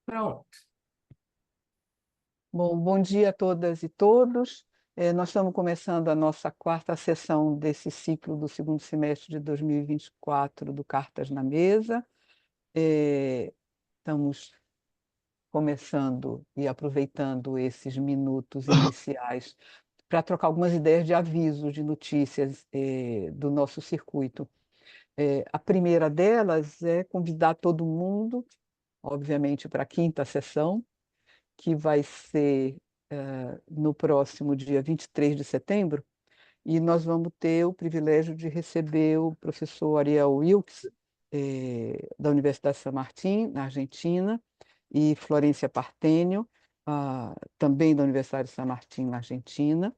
Pronto. Bom, bom dia a todas e todos. Nós estamos começando a nossa quarta sessão desse ciclo do segundo semestre de 2024 do Cartas na Mesa. Estamos começando e aproveitando esses minutos iniciais para trocar algumas ideias de avisos, de notícias, do nosso circuito. A primeira delas é convidar todo mundo, obviamente, para a quinta sessão, que vai ser no próximo dia 23 de setembro, e nós vamos ter o privilégio de receber o professor Ariel Wilkes, da Universidade San Martín, na Argentina, e Florência Partênio, também da Universidade San Martín, na Argentina,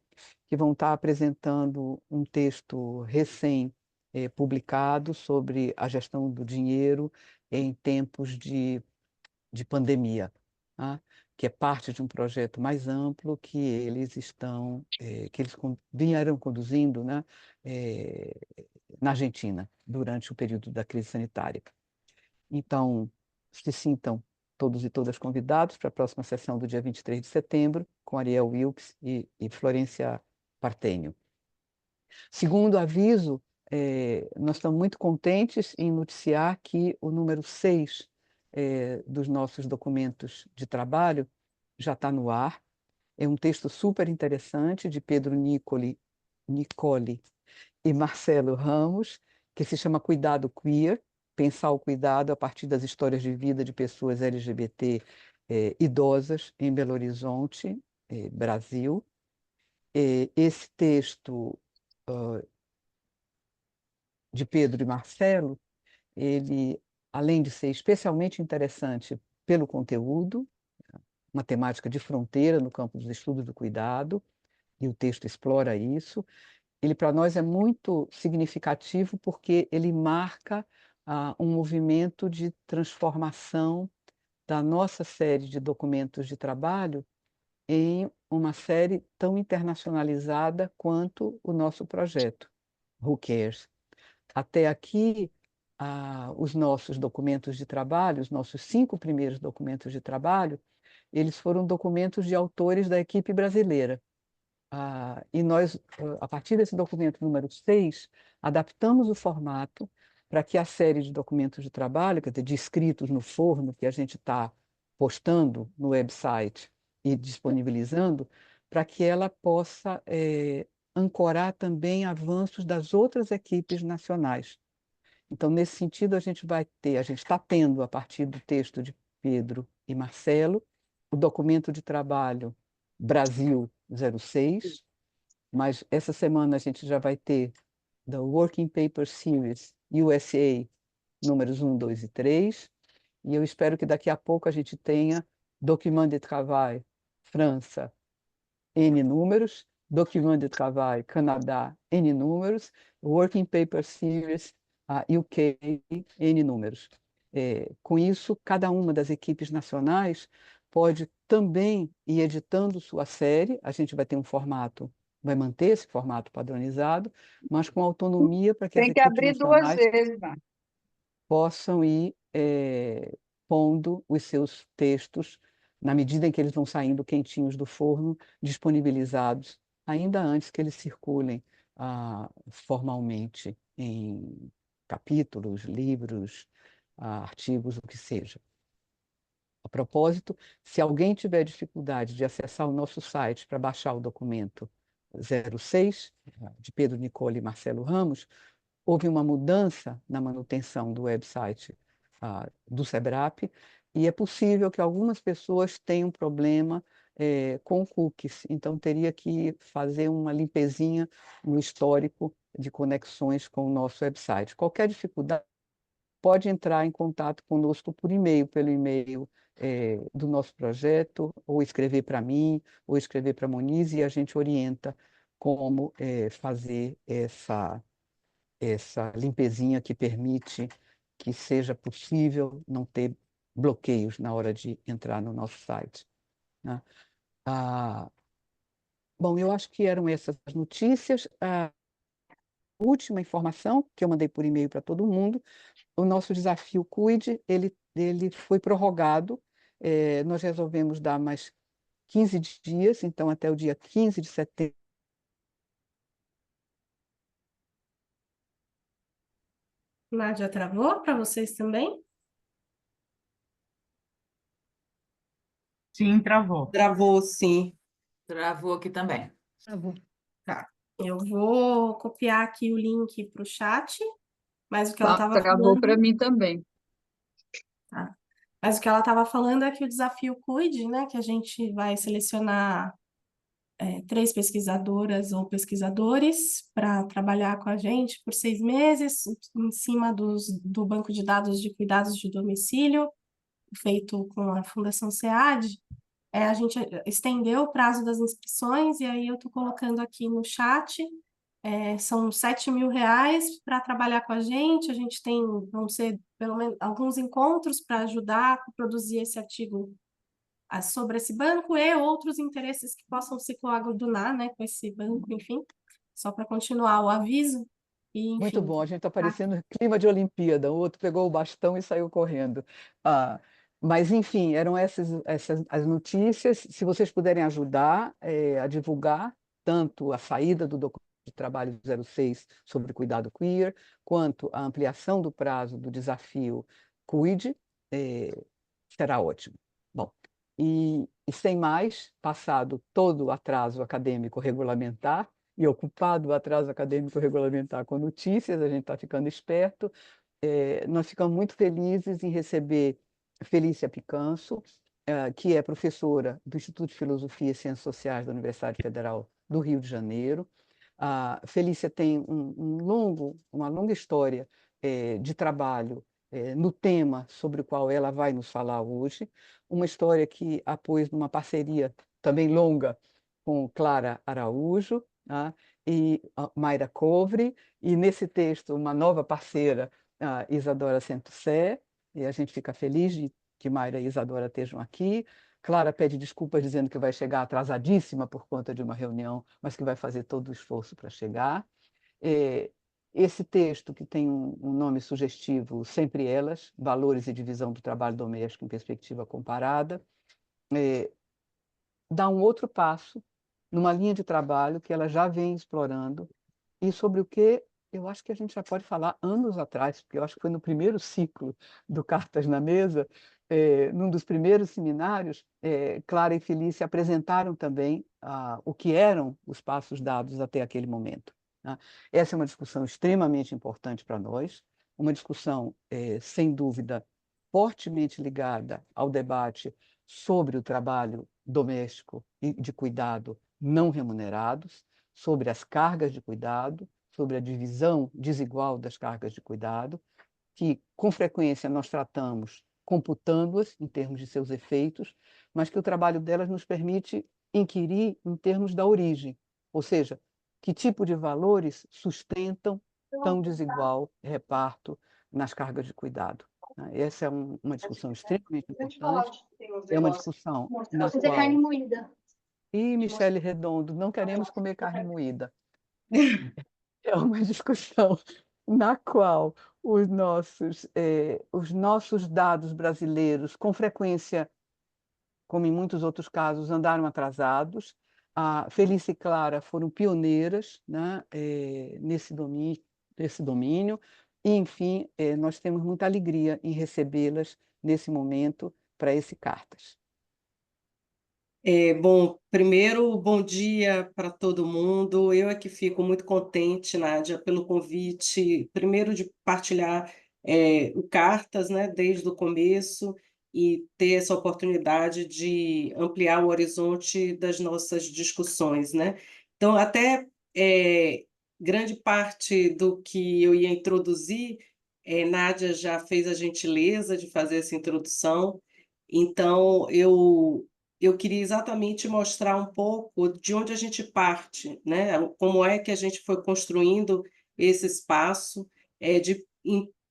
que vão estar apresentando um texto recém-publicado sobre a gestão do dinheiro em tempos de pandemia, tá? Que é parte de um projeto mais amplo que eles vieram conduzindo, né, eh, na Argentina, durante o período da crise sanitária. Então, se sintam todos e todas convidados para a próxima sessão do dia 23 de setembro, com Ariel Wilkes e Florência Partênio. Segundo aviso, nós estamos muito contentes em noticiar que o número 6 dos nossos documentos de trabalho já está no ar. É um texto super interessante de Pedro Nicoli e Marcelo Ramos, que se chama Cuidado Queer, pensar o cuidado a partir das histórias de vida de pessoas LGBT idosas em Belo Horizonte, Brasil. Esse texto de Pedro e Marcelo, ele, além de ser especialmente interessante pelo conteúdo, uma temática de fronteira no campo dos estudos do cuidado, e o texto explora isso, ele para nós é muito significativo porque ele marca um movimento de transformação da nossa série de documentos de trabalho em uma série tão internacionalizada quanto o nosso projeto, Who Cares? Até aqui, os nossos documentos de trabalho, os nossos 5 primeiros documentos de trabalho, eles foram documentos de autores da equipe brasileira. E nós, a partir desse documento número 6, adaptamos o formato para que a série de documentos de trabalho, quer dizer, de escritos no forno, que a gente está postando no website e disponibilizando, para que ela possa ancorar também avanços das outras equipes nacionais. Então, nesse sentido, a gente está tendo, a partir do texto de Pedro e Marcelo, o documento de trabalho Brasil 06, mas essa semana a gente já vai ter da Working Paper Series USA números 1, 2 e 3, e eu espero que daqui a pouco a gente tenha Document de Travail França, N números, Document de Travail Canadá, N números, Working Paper Series UK, N números. Com isso, cada uma das equipes nacionais pode também ir editando sua série, a gente vai ter um formato, vai manter esse formato padronizado, mas com autonomia para que as Tem que equipes abrir duas nacionais vezes, Mar. possam ir pondo os seus textos, na medida em que eles vão saindo quentinhos do forno, disponibilizados, ainda antes que eles circulem formalmente em capítulos, livros, artigos, o que seja. A propósito, se alguém tiver dificuldade de acessar o nosso site para baixar o documento 06, de Pedro Nicole e Marcelo Ramos, houve uma mudança na manutenção do website do SEBRAP, e é possível que algumas pessoas tenham problema com cookies, então teria que fazer uma limpezinha no histórico de conexões com o nosso website. Qualquer dificuldade, pode entrar em contato conosco por e-mail, pelo e-mail do nosso projeto, ou escrever para mim, ou escrever para a Monize, e a gente orienta como fazer essa limpezinha que permite que seja possível não ter bloqueios na hora de entrar no nosso site, né? Ah, bom, eu acho que eram essas as notícias. A última informação que eu mandei por e-mail para todo mundo, o nosso desafio Cuide, ele foi prorrogado Nós resolvemos dar mais 15 dias, então até o dia 15 de setembro. Nádia, travou para vocês também? Sim, travou. Travou, sim. Travou aqui também. Tá. Eu vou copiar aqui o link para o chat, mas o que ela estava Travou para falando. mim também. Tá. Mas o que ela estava falando é que o desafio Cuide, né, que a gente vai selecionar 3 pesquisadoras ou pesquisadores para trabalhar com a gente por 6 meses, em cima do banco de dados de cuidados de domicílio, feito com a Fundação SEAD. A gente estendeu o prazo das inscrições, e aí eu estou colocando aqui no chat. São R$ 7.000 para trabalhar com a gente tem, vão ser pelo menos alguns encontros para ajudar a produzir esse artigo sobre esse banco e outros interesses que possam se coadunar, né, com esse banco, enfim, só para continuar o aviso. E, Muito enfim, bom, a gente está tá. parecendo clima de Olimpíada, o outro pegou o bastão e saiu correndo. Mas, enfim, eram essas as notícias. Se vocês puderem ajudar a divulgar tanto a saída do documento de trabalho 06 sobre cuidado queer, quanto a ampliação do prazo do desafio Cuide, será ótimo. Bom, e sem mais, passado todo o atraso acadêmico regulamentar, e ocupado o atraso acadêmico regulamentar com notícias, a gente está ficando esperto. Nós ficamos muito felizes em receber Felícia Picanso, que é professora do Instituto de Filosofia e Ciências Sociais da Universidade Federal do Rio de Janeiro. A Felícia tem uma longa história de trabalho no tema sobre o qual ela vai nos falar hoje, uma história que a pôs numa parceria também longa com Clara Araújo, e a Mayra Covre, e nesse texto uma nova parceira, a Isadora Centucé, e a gente fica feliz de que Mayra e Isadora estejam aqui. Clara pede desculpas dizendo que vai chegar atrasadíssima por conta de uma reunião, mas que vai fazer todo o esforço para chegar. Esse texto, que tem um nome sugestivo, Sempre Elas, Valores e Divisão do Trabalho Doméstico em Perspectiva Comparada, dá um outro passo numa linha de trabalho que ela já vem explorando e sobre o que eu acho que a gente já pode falar anos atrás, porque eu acho que foi no primeiro ciclo do Cartas na Mesa, num dos primeiros seminários, Clara e Felícia apresentaram também o que eram os passos dados até aquele momento, né? Essa é uma discussão extremamente importante para nós, uma discussão, sem dúvida, fortemente ligada ao debate sobre o trabalho doméstico e de cuidado não remunerados, sobre as cargas de cuidado, sobre a divisão desigual das cargas de cuidado, que com frequência nós tratamos computando-as em termos de seus efeitos, mas que o trabalho delas nos permite inquirir em termos da origem, ou seja, que tipo de valores sustentam tão desigual reparto nas cargas de cuidado. Essa é uma discussão extremamente importante, é uma discussão na Fazer carne qual... moída. E Michele Redondo, não queremos comer carne moída. É uma discussão na qual os nossos dados brasileiros, com frequência, como em muitos outros casos, andaram atrasados. A Felícia e Clara foram pioneiras, né, nesse domínio, e, enfim, nós temos muita alegria em recebê-las nesse momento para esse Cartas. Bom, primeiro, bom dia para todo mundo. Eu é que fico muito contente, Nádia, pelo convite, primeiro de partilhar o Cartas, né, desde o começo, e ter essa oportunidade de ampliar o horizonte das nossas discussões, né? Então, até grande parte do que eu ia introduzir, Nádia já fez a gentileza de fazer essa introdução, então eu queria exatamente mostrar um pouco de onde a gente parte, né? Como é que a gente foi construindo esse espaço de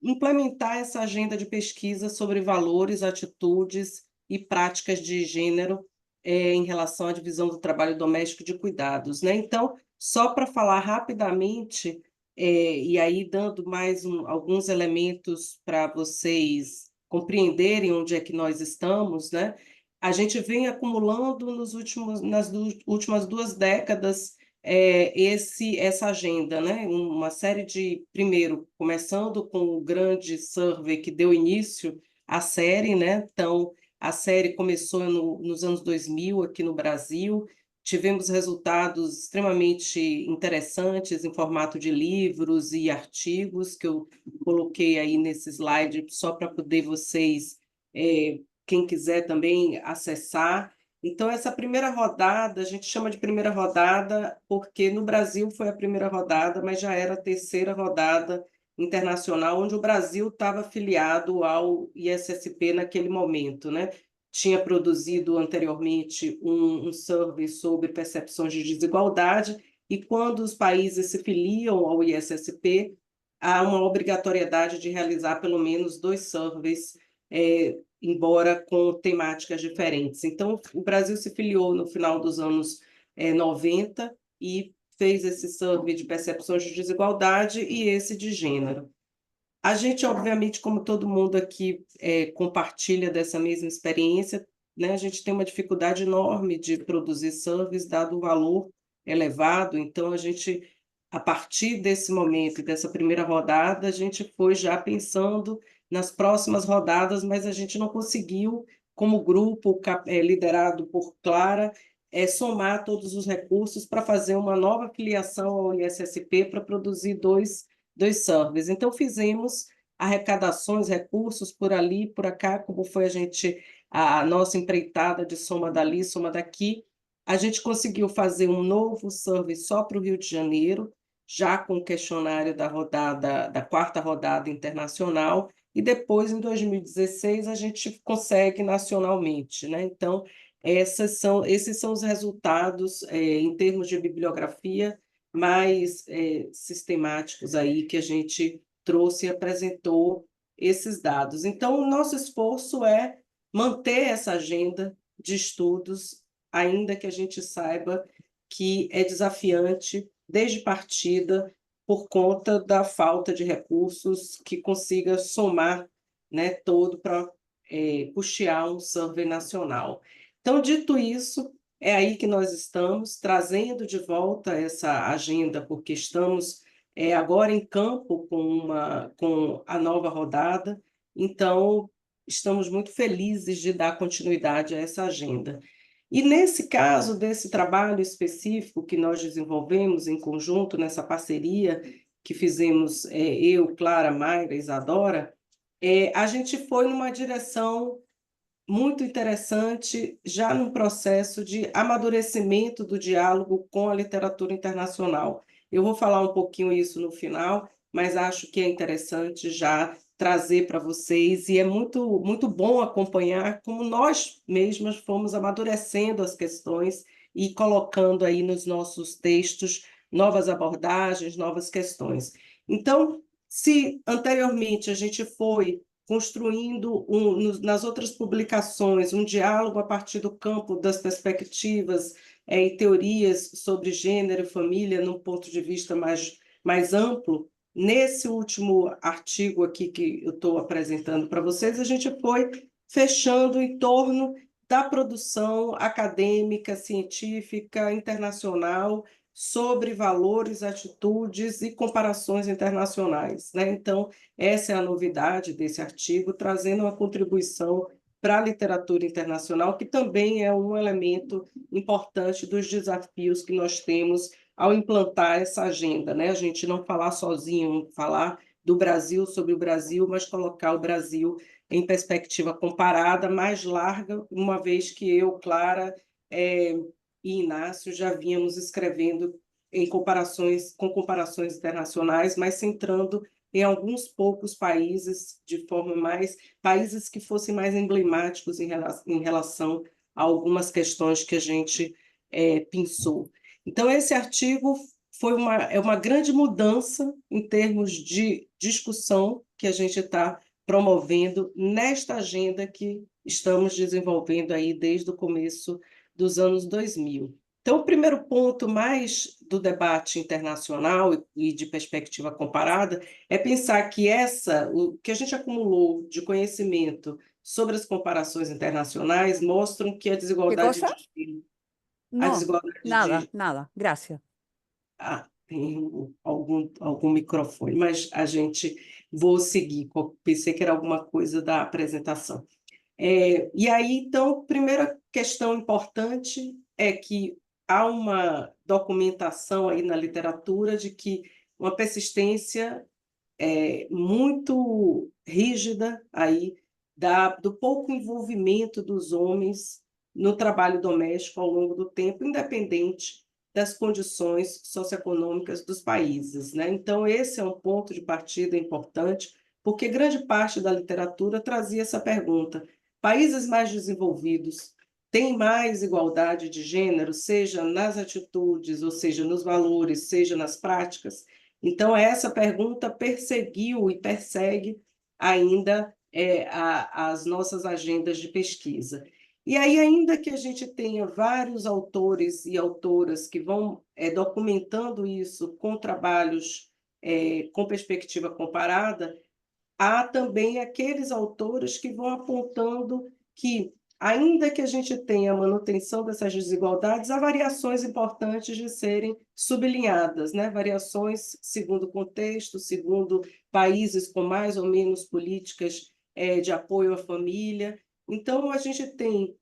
implementar essa agenda de pesquisa sobre valores, atitudes e práticas de gênero em relação à divisão do trabalho doméstico de cuidados, né? Então, só para falar rapidamente, e aí dando mais alguns elementos para vocês compreenderem onde é que nós estamos, né? A gente vem acumulando nas últimas 2 décadas essa agenda, né? Uma série de, primeiro, começando com o grande survey que deu início à série, né? Então, a série começou nos anos 2000 aqui no Brasil, tivemos resultados extremamente interessantes em formato de livros e artigos, que eu coloquei aí nesse slide só para poder vocês, quem quiser também acessar. Então, essa primeira rodada, a gente chama de primeira rodada porque no Brasil foi a primeira rodada, mas já era a terceira rodada internacional, onde o Brasil estava afiliado ao ISSP naquele momento, né? Tinha produzido anteriormente um survey sobre percepções de desigualdade, e quando os países se filiam ao ISSP, há uma obrigatoriedade de realizar pelo menos 2 surveys, embora com temáticas diferentes. Então, o Brasil se filiou no final dos anos 90 e fez esse survey de percepções de desigualdade e esse de gênero. A gente, obviamente, como todo mundo aqui compartilha dessa mesma experiência, né, a gente tem uma dificuldade enorme de produzir surveys, dado o valor elevado. Então, a partir desse momento, dessa primeira rodada, a gente foi já pensando nas próximas rodadas, mas a gente não conseguiu, como grupo liderado por Clara, somar todos os recursos para fazer uma nova filiação ao ISSP para produzir dois surveys. Então, fizemos arrecadações, recursos por ali, por cá, como foi a nossa empreitada de soma dali, soma daqui. A gente conseguiu fazer um novo survey só para o Rio de Janeiro, já com o questionário da 4ª rodada internacional, e depois, em 2016, a gente consegue nacionalmente, né? Então, esses são os resultados, em termos de bibliografia, mais sistemáticos aí que a gente trouxe e apresentou esses dados. Então, o nosso esforço é manter essa agenda de estudos, ainda que a gente saiba que é desafiante desde partida por conta da falta de recursos que consiga somar, né, todo para custear um survey nacional. Então, dito isso, é aí que nós estamos, trazendo de volta essa agenda, porque estamos agora em campo com a nova rodada, então estamos muito felizes de dar continuidade a essa agenda. E nesse caso, desse trabalho específico que nós desenvolvemos em conjunto, nessa parceria que fizemos, eu, Clara, Mayra, Isadora, a gente foi numa direção muito interessante, já no processo de amadurecimento do diálogo com a literatura internacional. Eu vou falar um pouquinho isso no final, mas acho que é interessante já trazer para vocês, e é muito, muito bom acompanhar como nós mesmas fomos amadurecendo as questões e colocando aí nos nossos textos novas abordagens, novas questões. Então, se anteriormente a gente foi construindo nas outras publicações um diálogo a partir do campo das perspectivas e teorias sobre gênero e família, num ponto de vista mais amplo. Nesse último artigo aqui que eu estou apresentando para vocês, a gente foi fechando em torno da produção acadêmica, científica, internacional, sobre valores, atitudes e comparações internacionais, né? Então, essa é a novidade desse artigo, trazendo uma contribuição para a literatura internacional, que também é um elemento importante dos desafios que nós temos ao implantar essa agenda, né? A gente não falar sozinho, falar do Brasil, sobre o Brasil, mas colocar o Brasil em perspectiva comparada, mais larga, uma vez que eu, Clara, e Inácio já vínhamos escrevendo com comparações internacionais, mas centrando em alguns poucos países, países que fossem mais emblemáticos em relação a algumas questões que a gente pensou. Então, esse artigo é uma grande mudança em termos de discussão que a gente está promovendo nesta agenda que estamos desenvolvendo aí desde o começo dos anos 2000. Então, o primeiro ponto mais do debate internacional e de perspectiva comparada é pensar que o que a gente acumulou de conhecimento sobre as comparações internacionais mostram que a Que desigualdade cosa? de gênero, a No, desigualdade nada, de nada, gracias. tem algum microfone, mas vou seguir, pensei que era alguma coisa da apresentação. E aí, então, primeira questão importante é que há uma documentação aí na literatura de que uma persistência muito rígida aí do pouco envolvimento dos homens no trabalho doméstico ao longo do tempo, independente das condições socioeconômicas dos países, né? Então, esse é um ponto de partida importante, porque grande parte da literatura trazia essa pergunta: países mais desenvolvidos têm mais igualdade de gênero, seja nas atitudes, ou seja, nos valores, seja nas práticas? Então, essa pergunta perseguiu e persegue ainda as nossas agendas de pesquisa. E aí, ainda que a gente tenha vários autores e autoras que vão documentando isso com trabalhos com perspectiva comparada, há também aqueles autores que vão apontando que, ainda que a gente tenha a manutenção dessas desigualdades, há variações importantes de serem sublinhadas, né? Variações segundo o contexto, segundo países com mais ou menos políticas de apoio à família. Então, a gente tem,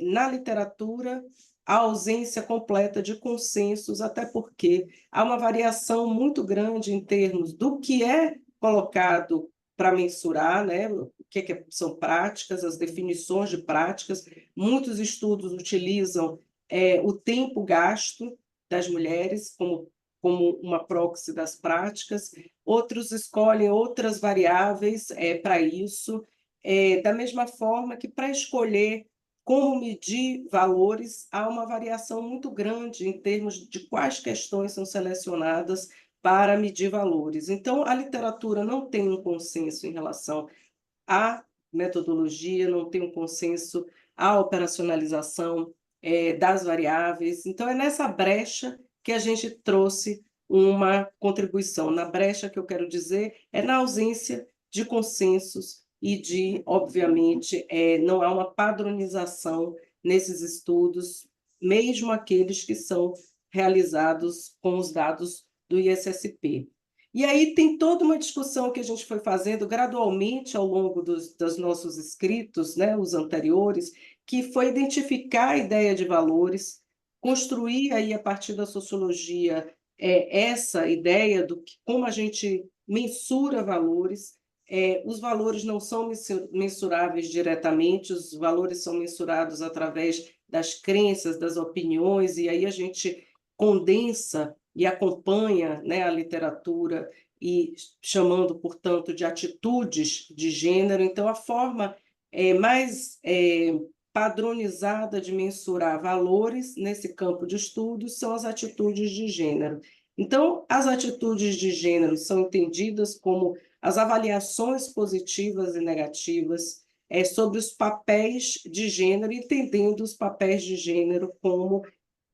na literatura, a ausência completa de consensos, até porque há uma variação muito grande em termos do que é colocado para mensurar, né, o que são práticas, as definições de práticas. Muitos estudos utilizam o tempo gasto das mulheres como uma proxy das práticas, outros escolhem outras variáveis para isso, da mesma forma que para escolher como medir valores, há uma variação muito grande em termos de quais questões são selecionadas para medir valores. Então, a literatura não tem um consenso em relação à metodologia, não tem um consenso à operacionalização das variáveis. Então, é nessa brecha que a gente trouxe uma contribuição. Na brecha que eu quero dizer é na ausência de consensos e obviamente, não há uma padronização nesses estudos, mesmo aqueles que são realizados com os dados do ISSP. E aí tem toda uma discussão que a gente foi fazendo gradualmente ao longo dos nossos escritos, né, os anteriores, que foi identificar a ideia de valores, construir aí a partir da sociologia essa ideia do que, como a gente mensura valores. Os valores não são mensuráveis diretamente, os valores são mensurados através das crenças, das opiniões, e aí a gente condensa e acompanha, né, a literatura e chamando, portanto, de atitudes de gênero. Então, a forma mais padronizada de mensurar valores nesse campo de estudos são as atitudes de gênero. Então, as atitudes de gênero são entendidas como as avaliações positivas e negativas sobre os papéis de gênero, entendendo os papéis de gênero como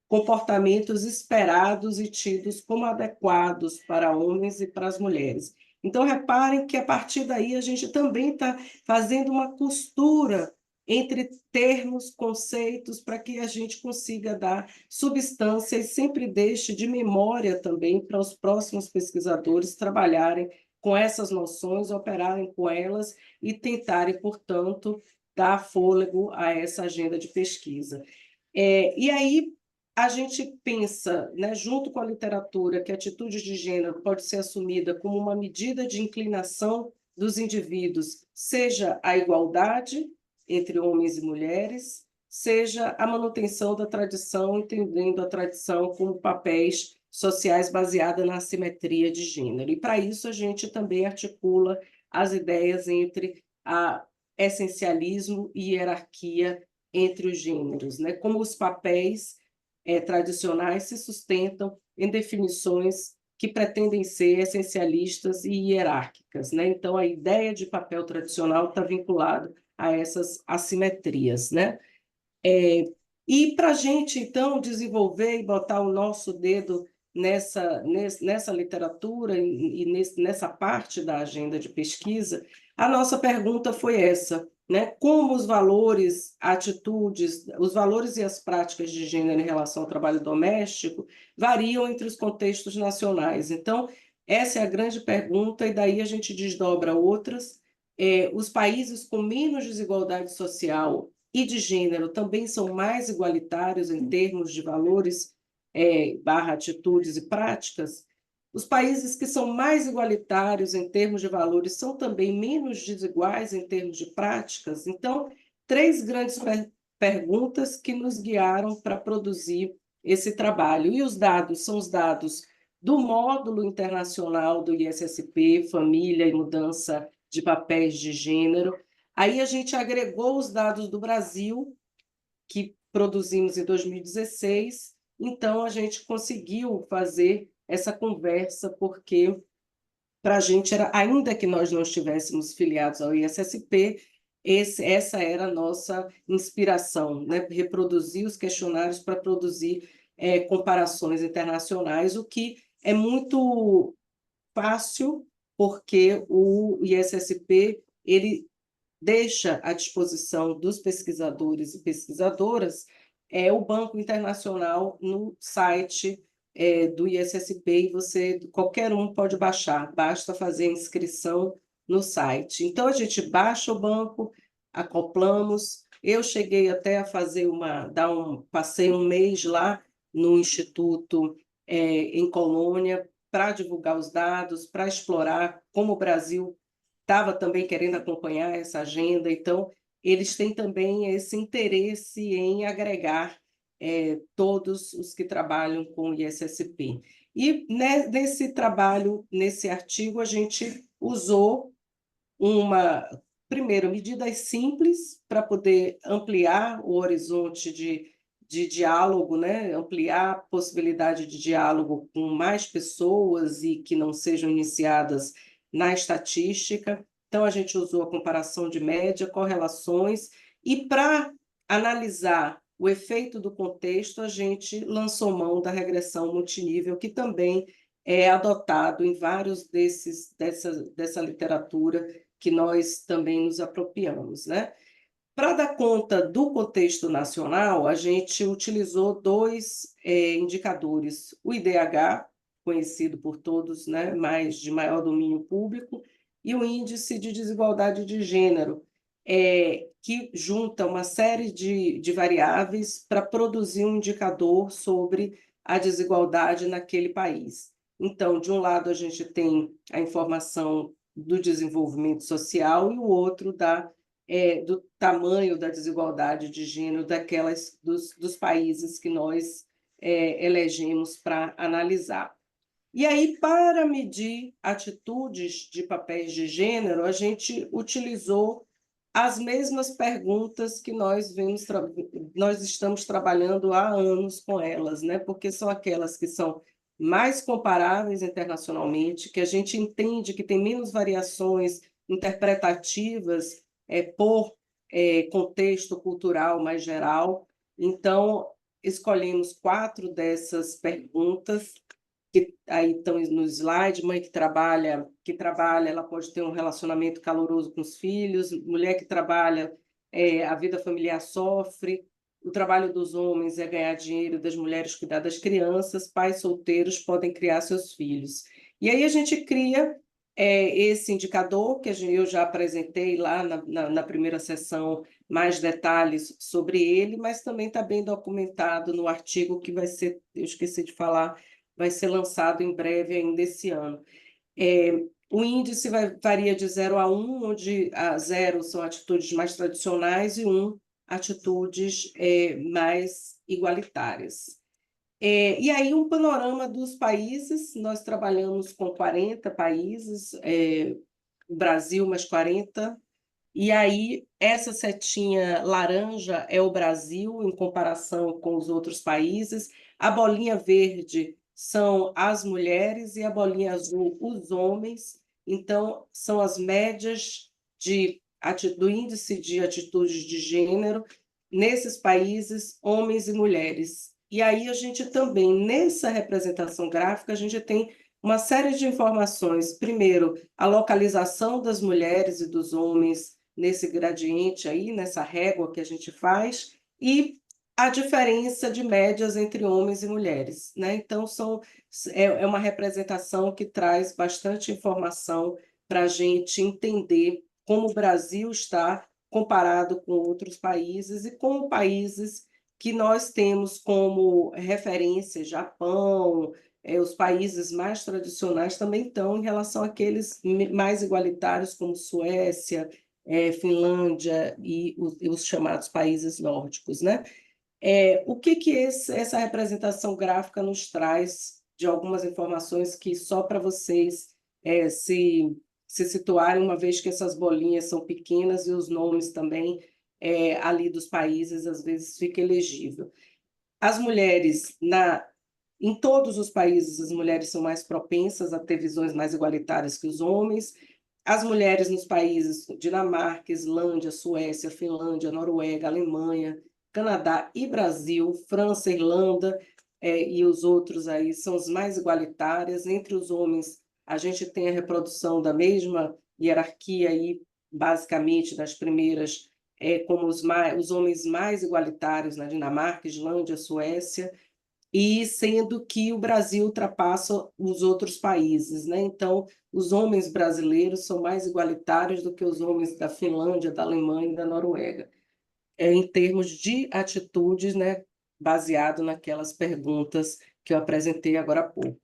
comportamentos esperados e tidos como adequados para homens e para as mulheres. Então, reparem que, a partir daí, a gente também está fazendo uma costura entre termos, conceitos, para que a gente consiga dar substância e sempre deixe de memória também para os próximos pesquisadores trabalharem com essas noções, operarem com elas e tentarem, portanto, dar fôlego a essa agenda de pesquisa. E aí, a gente pensa, né, junto com a literatura, que a atitude de gênero pode ser assumida como uma medida de inclinação dos indivíduos, seja a igualdade entre homens e mulheres, seja a manutenção da tradição, entendendo a tradição como papéis sociais baseada na assimetria de gênero. E, para isso, a gente também articula as ideias entre essencialismo e hierarquia entre os gêneros, né? Como os papéis tradicionais se sustentam em definições que pretendem ser essencialistas e hierárquicas, né? Então, a ideia de papel tradicional está vinculada a essas assimetrias, né? E para a gente, então, desenvolver e botar o nosso dedo nessa literatura e nessa parte da agenda de pesquisa, a nossa pergunta foi essa, né? Como os valores, atitudes, os valores e as práticas de gênero em relação ao trabalho doméstico variam entre os contextos nacionais. Então, essa é a grande pergunta, e daí a gente desdobra outras. Os países com menos desigualdade social e de gênero também são mais igualitários em termos de valores, barra atitudes e práticas. Os países que são mais igualitários em termos de valores são também menos desiguais em termos de práticas. Então, três grandes perguntas que nos guiaram para produzir esse trabalho. E os dados são os dados do módulo internacional do ISSP, Família e Mudança de Papéis de Gênero. Aí a gente agregou os dados do Brasil, que produzimos em 2016, então a gente conseguiu fazer essa conversa, porque para a gente era, ainda que nós não estivéssemos filiados ao ISSP, essa era a nossa inspiração, né? Reproduzir os questionários para produzir comparações internacionais, o que é muito fácil, porque o ISSP ele deixa à disposição dos pesquisadores e pesquisadoras o Banco Internacional no site do ISSP, e qualquer um pode baixar, basta fazer a inscrição no site. Então, a gente baixa o banco, acoplamos. Eu cheguei até a fazer passei um mês lá no Instituto em Colônia, para divulgar os dados, para explorar como o Brasil estava também querendo acompanhar essa agenda, então eles têm também esse interesse em agregar todos os que trabalham com o ISSP. E nesse trabalho, nesse artigo, a gente usou primeiro, medidas simples para poder ampliar o horizonte de diálogo, né? Ampliar a possibilidade de diálogo com mais pessoas e que não sejam iniciadas na estatística. Então, a gente usou a comparação de média, correlações, e para analisar o efeito do contexto, a gente lançou mão da regressão multinível, que também é adotado em vários dessa literatura que nós também nos apropriamos, né? Para dar conta do contexto nacional, a gente utilizou dois indicadores: o IDH, conhecido por todos, né, mais de maior domínio público, e o Índice de Desigualdade de Gênero, que junta uma série de variáveis para produzir um indicador sobre a desigualdade naquele país. Então, de um lado, a gente tem a informação do desenvolvimento social e o outro do tamanho da desigualdade de gênero dos países que nós elegemos para analisar. E aí, para medir atitudes de papéis de gênero, a gente utilizou as mesmas perguntas que nós estamos trabalhando há anos com elas, né? Porque são aquelas que são mais comparáveis internacionalmente, que a gente entende que tem menos variações interpretativas por contexto cultural mais geral. Então, escolhemos 4 dessas perguntas, que aí estão no slide. Mãe que trabalha, ela pode ter um relacionamento caloroso com os filhos. Mulher que trabalha, a vida familiar sofre. O trabalho dos homens é ganhar dinheiro, das mulheres cuidar das crianças. Pais solteiros podem criar seus filhos. E aí a gente cria esse indicador, que eu já apresentei lá na primeira sessão, mais detalhes sobre ele, mas também está bem documentado no artigo que vai ser, eu esqueci de falar, vai ser lançado em breve ainda esse ano. O índice varia de 0 a 1, onde a 0 são atitudes mais tradicionais e 1, atitudes mais igualitárias. E aí, um panorama dos países: nós trabalhamos com 40 países, o Brasil mais 40, e aí essa setinha laranja é o Brasil em comparação com os outros países, a bolinha verde são as mulheres e a bolinha azul os homens. Então, são as médias do índice de atitudes de gênero nesses países, homens e mulheres. E aí a gente também, nessa representação gráfica, a gente tem uma série de informações. Primeiro, a localização das mulheres e dos homens nesse gradiente aí, nessa régua que a gente faz, e a diferença de médias entre homens e mulheres, né? Então, é uma representação que traz bastante informação para a gente entender como o Brasil está comparado com outros países e com países que nós temos como referência, Japão, os países mais tradicionais também estão em relação àqueles mais igualitários, como Suécia, Finlândia e os chamados países nórdicos, né? O que essa representação gráfica nos traz de algumas informações que só para vocês se situarem, uma vez que essas bolinhas são pequenas e os nomes também ali dos países, às vezes fica elegível. As mulheres, em todos os países, as mulheres são mais propensas a ter visões mais igualitárias que os homens. As mulheres nos países Dinamarca, Islândia, Suécia, Finlândia, Noruega, Alemanha, Canadá e Brasil, França, Irlanda e os outros aí são as mais igualitárias. Entre os homens, a gente tem a reprodução da mesma hierarquia aí, basicamente, das primeiras, como os homens mais igualitários na Dinamarca, Islândia, Suécia, e sendo que o Brasil ultrapassa os outros países, né? Então, os homens brasileiros são mais igualitários do que os homens da Finlândia, da Alemanha e da Noruega, em termos de atitudes, né? Baseado naquelas perguntas que eu apresentei agora há pouco.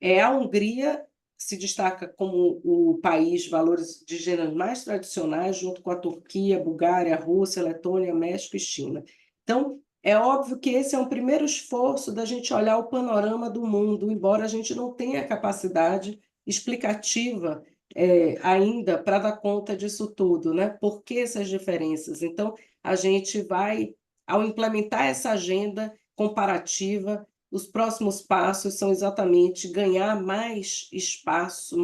A Hungria se destaca como o país de valores de gênero mais tradicionais, junto com a Turquia, Bulgária, Rússia, Letônia, México e China. Então, é óbvio que esse é um primeiro esforço da gente olhar o panorama do mundo, embora a gente não tenha capacidade explicativa ainda para dar conta disso tudo, né? Por que essas diferenças? Então, a gente vai, ao implementar essa agenda comparativa, os próximos passos são exatamente ganhar mais espaço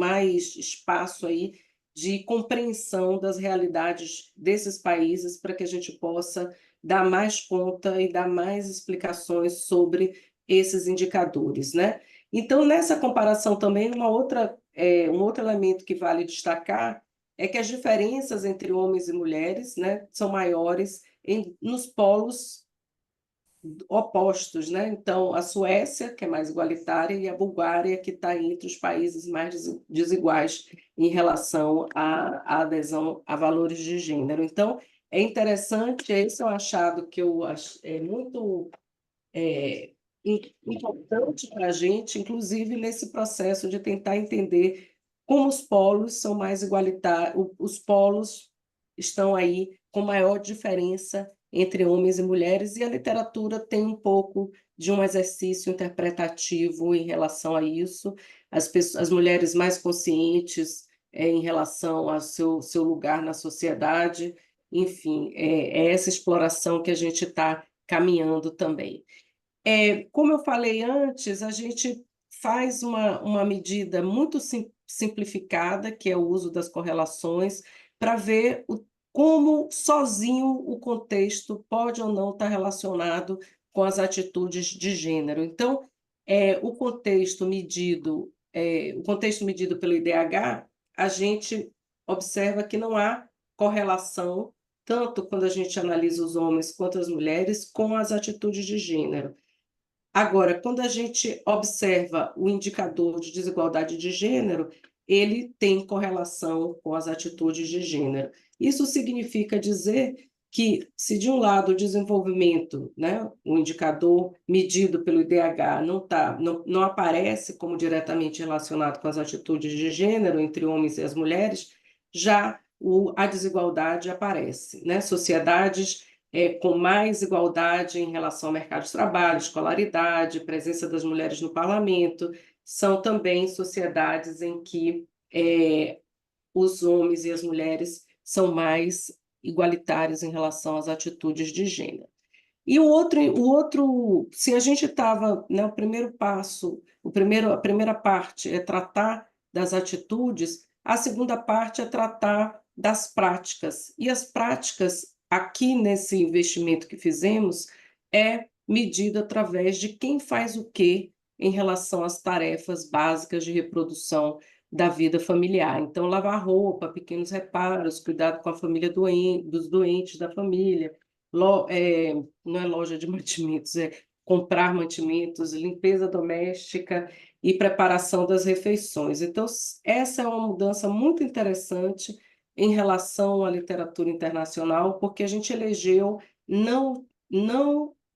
aí de compreensão das realidades desses países para que a gente possa dar mais conta e dar mais explicações sobre esses indicadores, né? Então, nessa comparação também, um outro elemento que vale destacar é que as diferenças entre homens e mulheres, né, são maiores nos polos opostos, né? Então, a Suécia, que é mais igualitária, e a Bulgária, que está entre os países mais desiguais em relação à adesão a valores de gênero. Então, é interessante, esse é um achado que eu acho muito importante para a gente, inclusive nesse processo de tentar entender como os polos são mais igualitários, os polos estão aí com maior diferença entre homens e mulheres, e a literatura tem um pouco de um exercício interpretativo em relação a isso. As mulheres mais conscientes em relação ao seu lugar na sociedade, enfim, é essa exploração que a gente está caminhando também. Como eu falei antes, a gente faz uma medida muito simplificada, que é o uso das correlações, para ver como sozinho o contexto pode ou não estar relacionado com as atitudes de gênero. Então, o contexto medido pelo IDH, a gente observa que não há correlação, tanto quando a gente analisa os homens quanto as mulheres, com as atitudes de gênero. Agora, quando a gente observa o indicador de desigualdade de gênero, ele tem correlação com as atitudes de gênero. Isso significa dizer que, se de um lado o desenvolvimento, né, o indicador medido pelo IDH não aparece como diretamente relacionado com as atitudes de gênero entre homens e as mulheres, já a desigualdade aparece, né? Sociedades com mais igualdade em relação ao mercado de trabalho, escolaridade, presença das mulheres no parlamento, são também sociedades em que os homens e as mulheres são mais igualitários em relação às atitudes de gênero. E se a gente estava, né, o primeiro passo, a primeira parte é tratar das atitudes, a segunda parte é tratar das práticas. E as práticas aqui nesse investimento que fizemos é medido através de quem faz o quê em relação às tarefas básicas de reprodução da vida familiar. Então, lavar roupa, pequenos reparos, cuidado com a família doente, dos doentes da família, não é loja de mantimentos, é comprar mantimentos, limpeza doméstica e preparação das refeições. Então, essa é uma mudança muito interessante em relação à literatura internacional, porque a gente elegeu não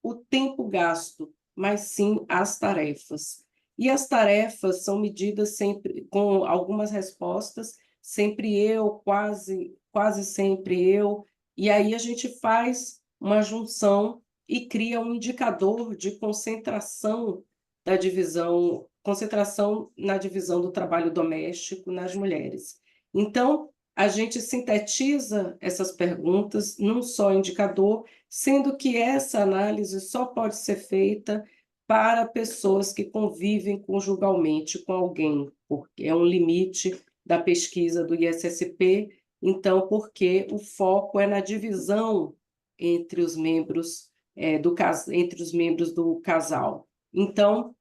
o tempo gasto, mas sim as tarefas. E as tarefas são medidas sempre com algumas respostas, sempre eu, quase sempre eu, e aí a gente faz uma junção e cria um indicador de concentração da divisão, concentração na divisão do trabalho doméstico nas mulheres. Então, a gente sintetiza essas perguntas num só indicador, sendo que essa análise só pode ser feita para pessoas que convivem conjugalmente com alguém, porque é um limite da pesquisa do ISSP, então, porque o foco é na divisão entre os membros entre os membros do casal. Então,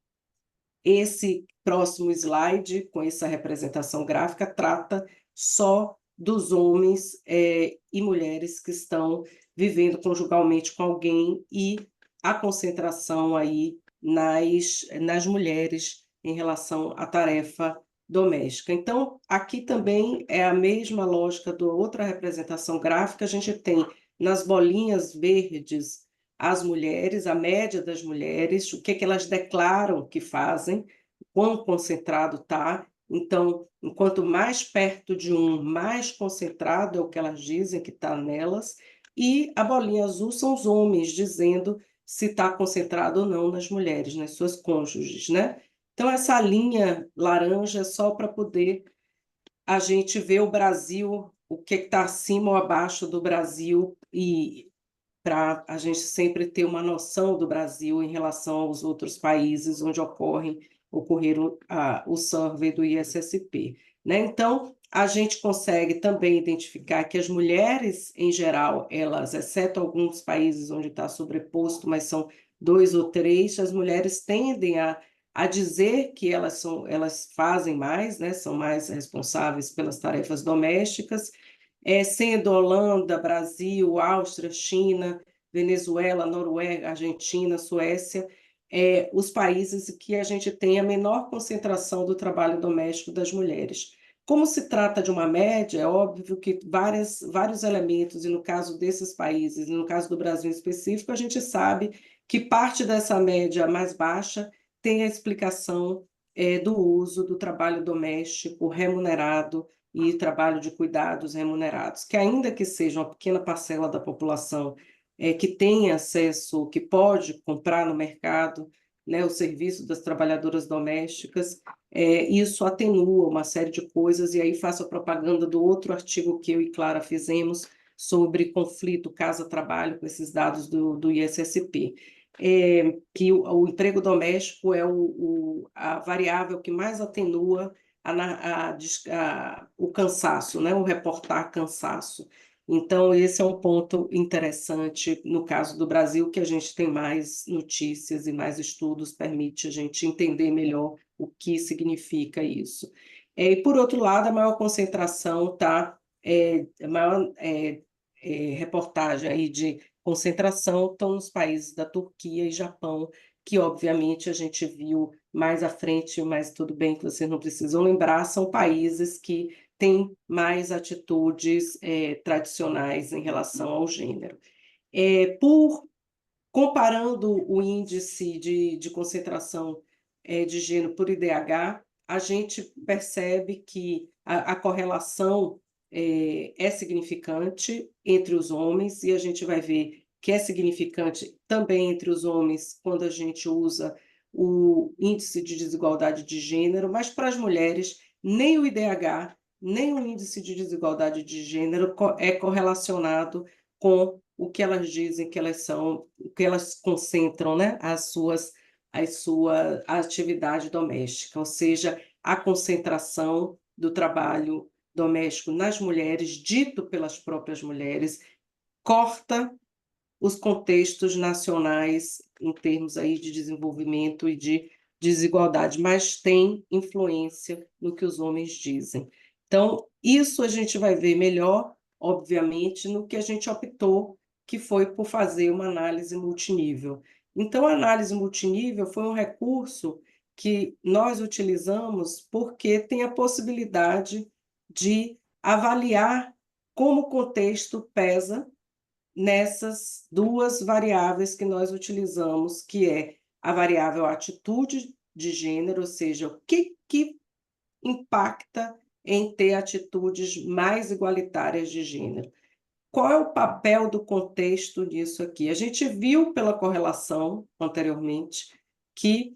esse próximo slide, com essa representação gráfica, trata só dos homens e mulheres que estão vivendo conjugalmente com alguém e a concentração aí nas mulheres em relação à tarefa doméstica. Então, aqui também é a mesma lógica da outra representação gráfica, a gente tem nas bolinhas verdes as mulheres, a média das mulheres, o que elas declaram que fazem, quão concentrado está. Então, enquanto mais perto de mais concentrado é o que elas dizem que está nelas, e a bolinha azul são os homens dizendo se está concentrado ou não nas mulheres, nas suas cônjuges, né? Então, essa linha laranja é só para poder a gente ver o Brasil, o que está acima ou abaixo do Brasil, e para a gente sempre ter uma noção do Brasil em relação aos outros países onde ocorreram o survey do ISSP, né? Então, a gente consegue também identificar que as mulheres, em geral, elas, exceto alguns países onde está sobreposto, mas são 2 ou 3, as mulheres tendem a dizer que elas fazem mais, né? São mais responsáveis pelas tarefas domésticas, sendo Holanda, Brasil, Áustria, China, Venezuela, Noruega, Argentina, Suécia, os países que a gente tem a menor concentração do trabalho doméstico das mulheres. Como se trata de uma média, é óbvio que vários elementos, e no caso desses países, no caso do Brasil em específico, a gente sabe que parte dessa média mais baixa tem a explicação do uso do trabalho doméstico remunerado e trabalho de cuidados remunerados, que ainda que seja uma pequena parcela da população que tem acesso, que pode comprar no mercado, né, o serviço das trabalhadoras domésticas, isso atenua uma série de coisas, e aí faço a propaganda do outro artigo que eu e Clara fizemos sobre conflito casa-trabalho com esses dados do ISSP. Que o emprego doméstico é a variável que mais atenua o cansaço, né? O reportar cansaço. Então, esse é um ponto interessante no caso do Brasil, que a gente tem mais notícias e mais estudos, permite a gente entender melhor o que significa isso. E, por outro lado, a maior concentração está, a maior reportagem aí de concentração estão nos países da Turquia e Japão, que obviamente a gente viu mais à frente, mas tudo bem que vocês não precisam lembrar, são países que têm mais atitudes tradicionais em relação ao gênero. Comparando o índice de concentração de gênero por IDH, a gente percebe que a correlação é significante entre os homens, e a gente vai ver que é significante também entre os homens quando a gente usa o índice de desigualdade de gênero, mas para as mulheres, nem o IDH, nem o índice de desigualdade de gênero é correlacionado com o que elas dizem que elas são, o que elas concentram, né, a sua atividade doméstica, ou seja, a concentração do trabalho doméstico nas mulheres, dito pelas próprias mulheres, corta os contextos nacionais em termos aí de desenvolvimento e de desigualdade, mas tem influência no que os homens dizem. Então, isso a gente vai ver melhor, obviamente, no que a gente optou, que foi por fazer uma análise multinível. Então, a análise multinível foi um recurso que nós utilizamos porque tem a possibilidade de avaliar como o contexto pesa nessas duas variáveis que nós utilizamos, que é a variável atitude de gênero, ou seja, o que impacta em ter atitudes mais igualitárias de gênero. Qual é o papel do contexto nisso aqui? A gente viu pela correlação anteriormente que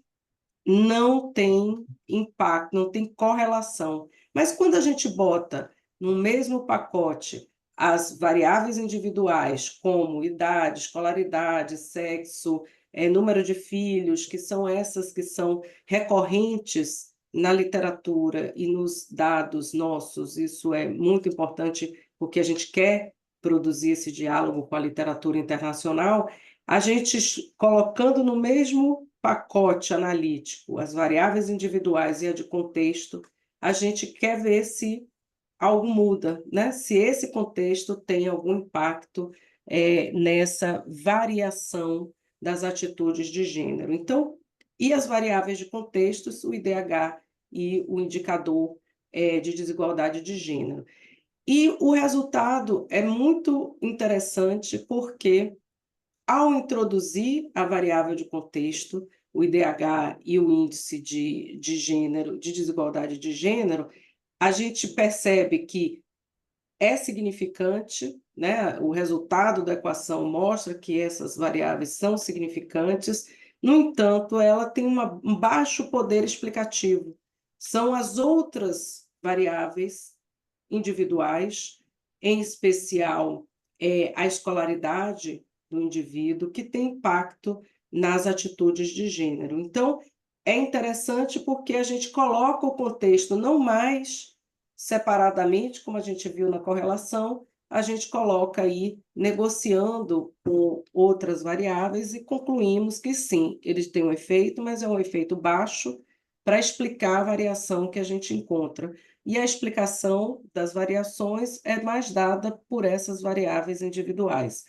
não tem impacto, não tem correlação. Mas quando a gente bota no mesmo pacote as variáveis individuais, como idade, escolaridade, sexo, número de filhos, que são essas que são recorrentes na literatura e nos dados nossos, isso é muito importante porque a gente quer produzir esse diálogo com a literatura internacional, a gente colocando no mesmo pacote analítico as variáveis individuais e a de contexto, a gente quer ver se algo muda, né? Se esse contexto tem algum impacto nessa variação das atitudes de gênero. Então, e as variáveis de contexto, o IDH e o indicador de desigualdade de gênero. E o resultado é muito interessante porque, ao introduzir a variável de contexto, o IDH e o índice de gênero, de desigualdade de gênero, a gente percebe que é significante, né? O resultado da equação mostra que essas variáveis são significantes, no entanto, ela tem um baixo poder explicativo. São as outras variáveis individuais, em especial a escolaridade do indivíduo, que tem impacto nas atitudes de gênero. Então, é interessante porque a gente coloca o contexto não mais separadamente, como a gente viu na correlação, a gente coloca aí negociando com outras variáveis e concluímos que sim, eles têm um efeito, mas é um efeito baixo para explicar a variação que a gente encontra. E a explicação das variações é mais dada por essas variáveis individuais.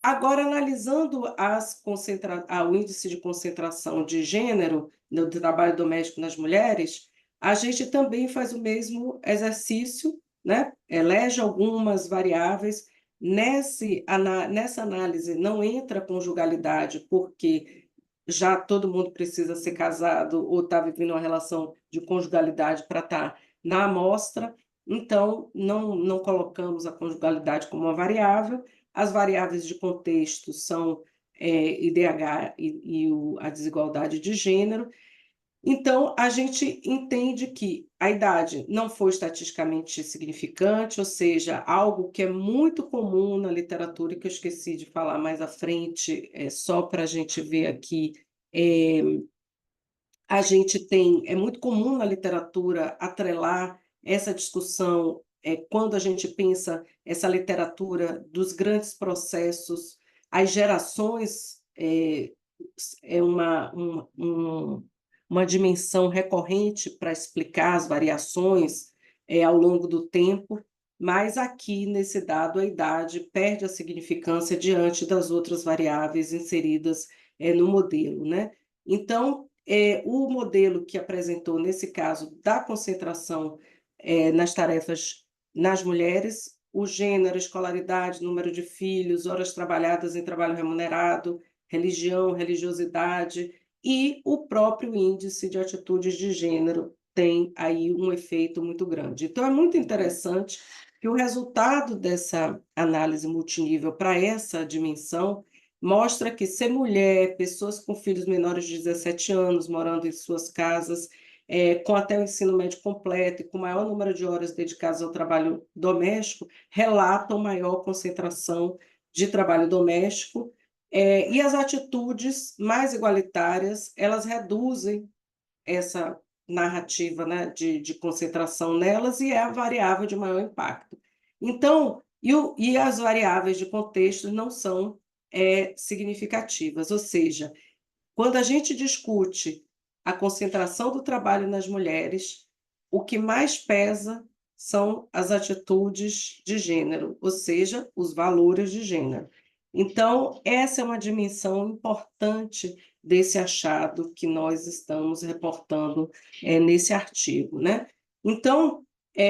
Agora, analisando o índice de concentração de gênero no trabalho doméstico nas mulheres, a gente também faz o mesmo exercício, né? Elege algumas variáveis. Nessa análise não entra a conjugalidade, porque já todo mundo precisa ser casado ou está vivendo uma relação de conjugalidade para estar na amostra, então não colocamos a conjugalidade como uma variável. As variáveis de contexto são IDH e a desigualdade de gênero. Então, a gente entende que a idade não foi estatisticamente significante, ou seja, algo que é muito comum na literatura, e que eu esqueci de falar mais à frente, só para a gente ver aqui, a gente tem, é muito comum na literatura atrelar essa discussão quando a gente pensa essa literatura dos grandes processos, as gerações é uma dimensão recorrente para explicar as variações ao longo do tempo, mas aqui, nesse dado, a idade perde a significância diante das outras variáveis inseridas no modelo, né? Então, o modelo que apresentou, nesse caso, da concentração nas tarefas nas mulheres, o gênero, escolaridade, número de filhos, horas trabalhadas em trabalho remunerado, religião, religiosidade e o próprio índice de atitudes de gênero tem aí um efeito muito grande. Então, é muito interessante que o resultado dessa análise multinível para essa dimensão mostra que ser mulher, pessoas com filhos menores de 17 anos, morando em suas casas, com até o ensino médio completo e com maior número de horas dedicadas ao trabalho doméstico, relatam maior concentração de trabalho doméstico, e as atitudes mais igualitárias, elas reduzem essa narrativa, né, de concentração nelas e é a variável de maior impacto. Então, E as variáveis de contexto não são significativas, ou seja, quando a gente discute a concentração do trabalho nas mulheres, o que mais pesa são as atitudes de gênero, ou seja, os valores de gênero. Então, essa é uma dimensão importante desse achado que nós estamos reportando nesse artigo, né? Então,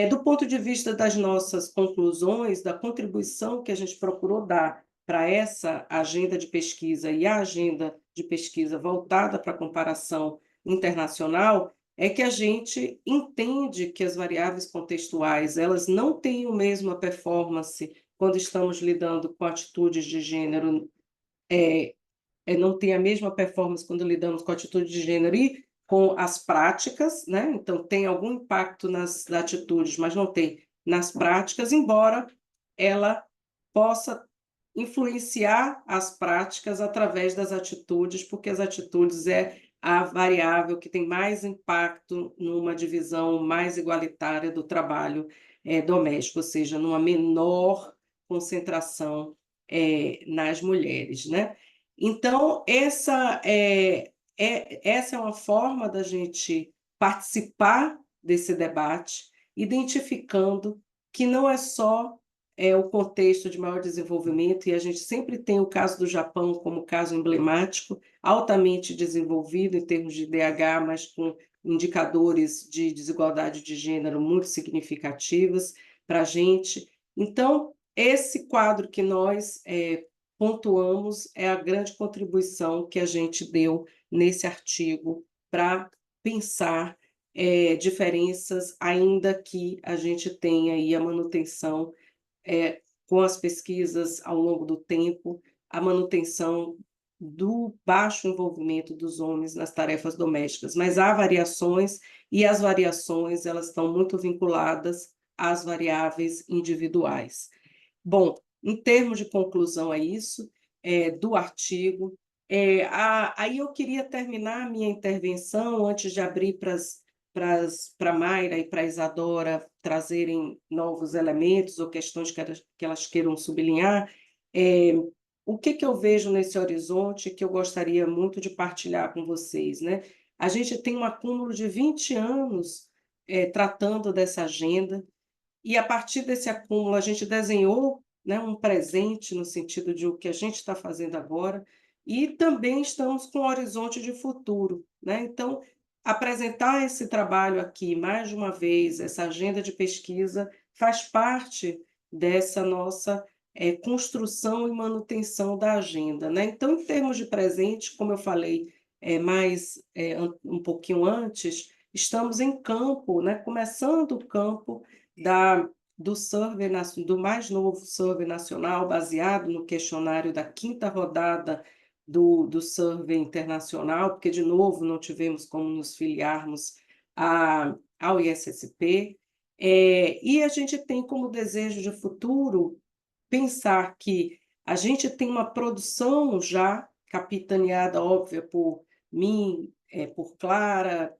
do ponto de vista das nossas conclusões, da contribuição que a gente procurou dar para essa agenda de pesquisa e a agenda de pesquisa voltada para a comparação internacional, é que a gente entende que as variáveis contextuais elas não têm a mesma performance quando estamos lidando com atitudes de gênero, não tem a mesma performance quando lidamos com atitude de gênero e com as práticas, né? Então, tem algum impacto nas atitudes, mas não tem nas práticas, embora ela possa influenciar as práticas através das atitudes, porque as atitudes é a variável que tem mais impacto numa divisão mais igualitária do trabalho doméstico, ou seja, numa menor concentração nas mulheres, né? Então, essa é uma forma da gente participar desse debate, identificando que não é só o contexto de maior desenvolvimento, e a gente sempre tem o caso do Japão como caso emblemático, altamente desenvolvido em termos de IDH, mas com indicadores de desigualdade de gênero muito significativos para a gente. Então, esse quadro que nós pontuamos é a grande contribuição que a gente deu nesse artigo para pensar diferenças, ainda que a gente tenha aí a manutenção com as pesquisas ao longo do tempo, a manutenção do baixo envolvimento dos homens nas tarefas domésticas, mas há variações, e as variações elas estão muito vinculadas às variáveis individuais. Bom, em termos de conclusão a isso, do artigo, aí eu queria terminar a minha intervenção, antes de abrir para a Mayra e para a Isadora trazerem novos elementos ou questões que elas queiram sublinhar, o que eu vejo nesse horizonte que eu gostaria muito de partilhar com vocês, né? A gente tem um acúmulo de 20 anos tratando dessa agenda, e a partir desse acúmulo a gente desenhou, né, um presente no sentido de o que a gente está fazendo agora, e também estamos com um horizonte de futuro, né? Então, apresentar esse trabalho aqui mais de uma vez, essa agenda de pesquisa, faz parte dessa nossa construção e manutenção da agenda, né? Então, em termos de presente, como eu falei um pouquinho antes, estamos em campo, né? Começando o campo do mais novo survey nacional, baseado no questionário da 5ª rodada do survey internacional, porque, de novo, não tivemos como nos filiarmos ao ISSP, e a gente tem como desejo de futuro pensar que a gente tem uma produção já capitaneada, óbvia, por mim, por Clara,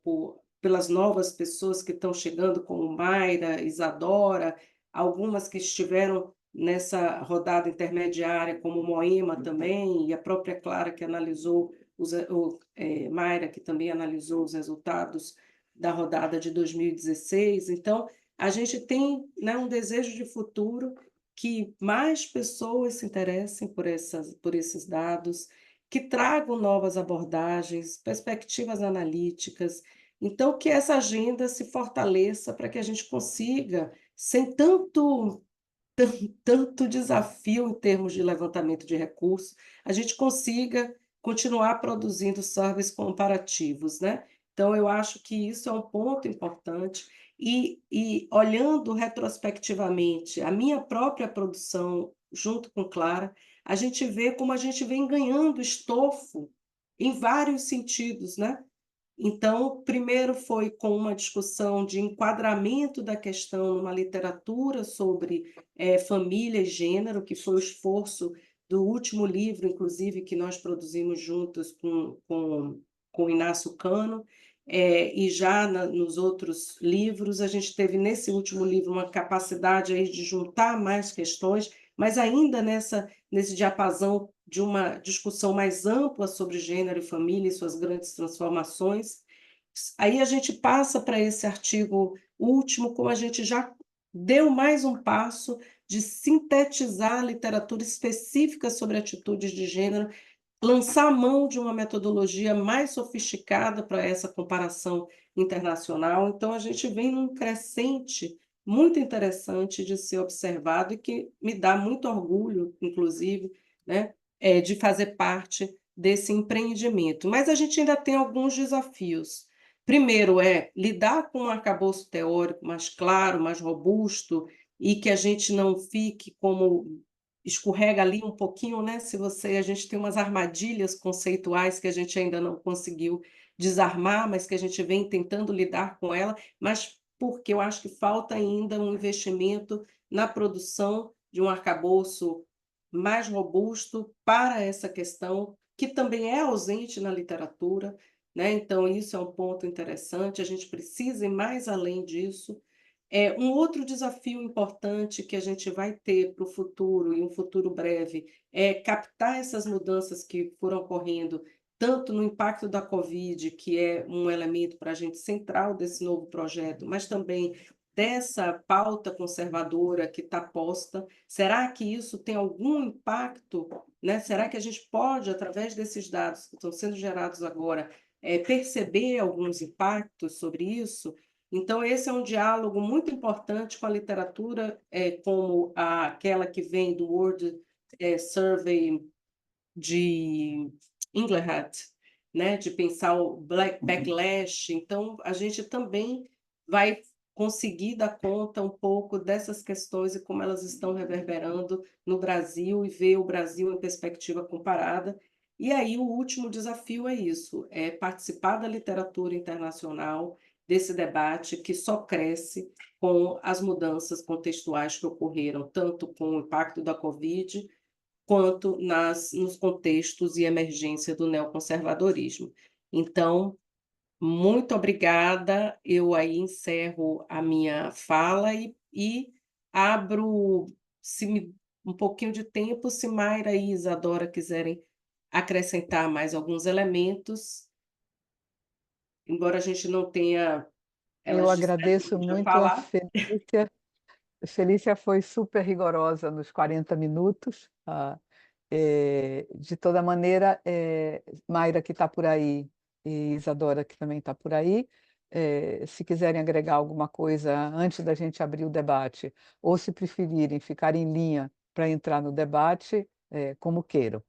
pelas novas pessoas que estão chegando, como Mayra, Isadora, algumas que estiveram nessa rodada intermediária, como Moema também, e a própria Clara, que analisou, Mayra, que também analisou os resultados da rodada de 2016. Então, a gente tem, né, um desejo de futuro que mais pessoas se interessem por esses dados, que tragam novas abordagens, perspectivas analíticas. Então, que essa agenda se fortaleça para que a gente consiga, sem tanto desafio em termos de levantamento de recursos, a gente consiga continuar produzindo surveys comparativos, né? Então, eu acho que isso é um ponto importante. E olhando retrospectivamente a minha própria produção, junto com Clara, a gente vê como a gente vem ganhando estofo em vários sentidos, né? Então, primeiro foi com uma discussão de enquadramento da questão numa literatura sobre família e gênero, que foi o esforço do último livro, inclusive, que nós produzimos juntos com o Inácio Cano, e já nos outros livros, a gente teve nesse último livro uma capacidade aí de juntar mais questões, mas ainda nesse diapasão de uma discussão mais ampla sobre gênero e família e suas grandes transformações. Aí a gente passa para esse artigo último, como a gente já deu mais um passo de sintetizar a literatura específica sobre atitudes de gênero, lançar a mão de uma metodologia mais sofisticada para essa comparação internacional. Então, a gente vem num crescente muito interessante de ser observado e que me dá muito orgulho, inclusive, né, de fazer parte desse empreendimento. Mas a gente ainda tem alguns desafios. Primeiro é lidar com um arcabouço teórico mais claro, mais robusto, e que a gente não fique como escorrega ali um pouquinho, né? A gente tem umas armadilhas conceituais que a gente ainda não conseguiu desarmar, mas que a gente vem tentando lidar com ela, mas porque eu acho que falta ainda um investimento na produção de um arcabouço mais robusto para essa questão, que também é ausente na literatura, né? Então, isso é um ponto interessante, a gente precisa ir mais além disso. Um outro desafio importante que a gente vai ter para o futuro, e um futuro breve, é captar essas mudanças que foram ocorrendo, tanto no impacto da Covid, que é um elemento para a gente central desse novo projeto, mas também dessa pauta conservadora que está posta. Será que isso tem algum impacto, né? Será que a gente pode, através desses dados que estão sendo gerados agora, perceber alguns impactos sobre isso? Então, esse é um diálogo muito importante com a literatura, como aquela que vem do World Survey de Englerhat, né, de pensar o backlash. Então, a gente também vai conseguir dar conta um pouco dessas questões e como elas estão reverberando no Brasil, e ver o Brasil em perspectiva comparada. E aí o último desafio é isso, é participar da literatura internacional, desse debate que só cresce com as mudanças contextuais que ocorreram, tanto com o impacto da Covid, quanto nos contextos e emergência do neoconservadorismo. Então, muito obrigada. Eu aí encerro a minha fala e abro um pouquinho de tempo, se Mayra e Isadora quiserem acrescentar mais alguns elementos, embora a gente não tenha, Eu elas disseram que agradeço podia muito a falar. Felícia. Felícia foi super rigorosa nos 40 minutos. De toda maneira, Mayra, que está por aí, e Isadora, que também está por aí, se quiserem agregar alguma coisa antes da gente abrir o debate, ou se preferirem ficar em linha para entrar no debate, como queiram.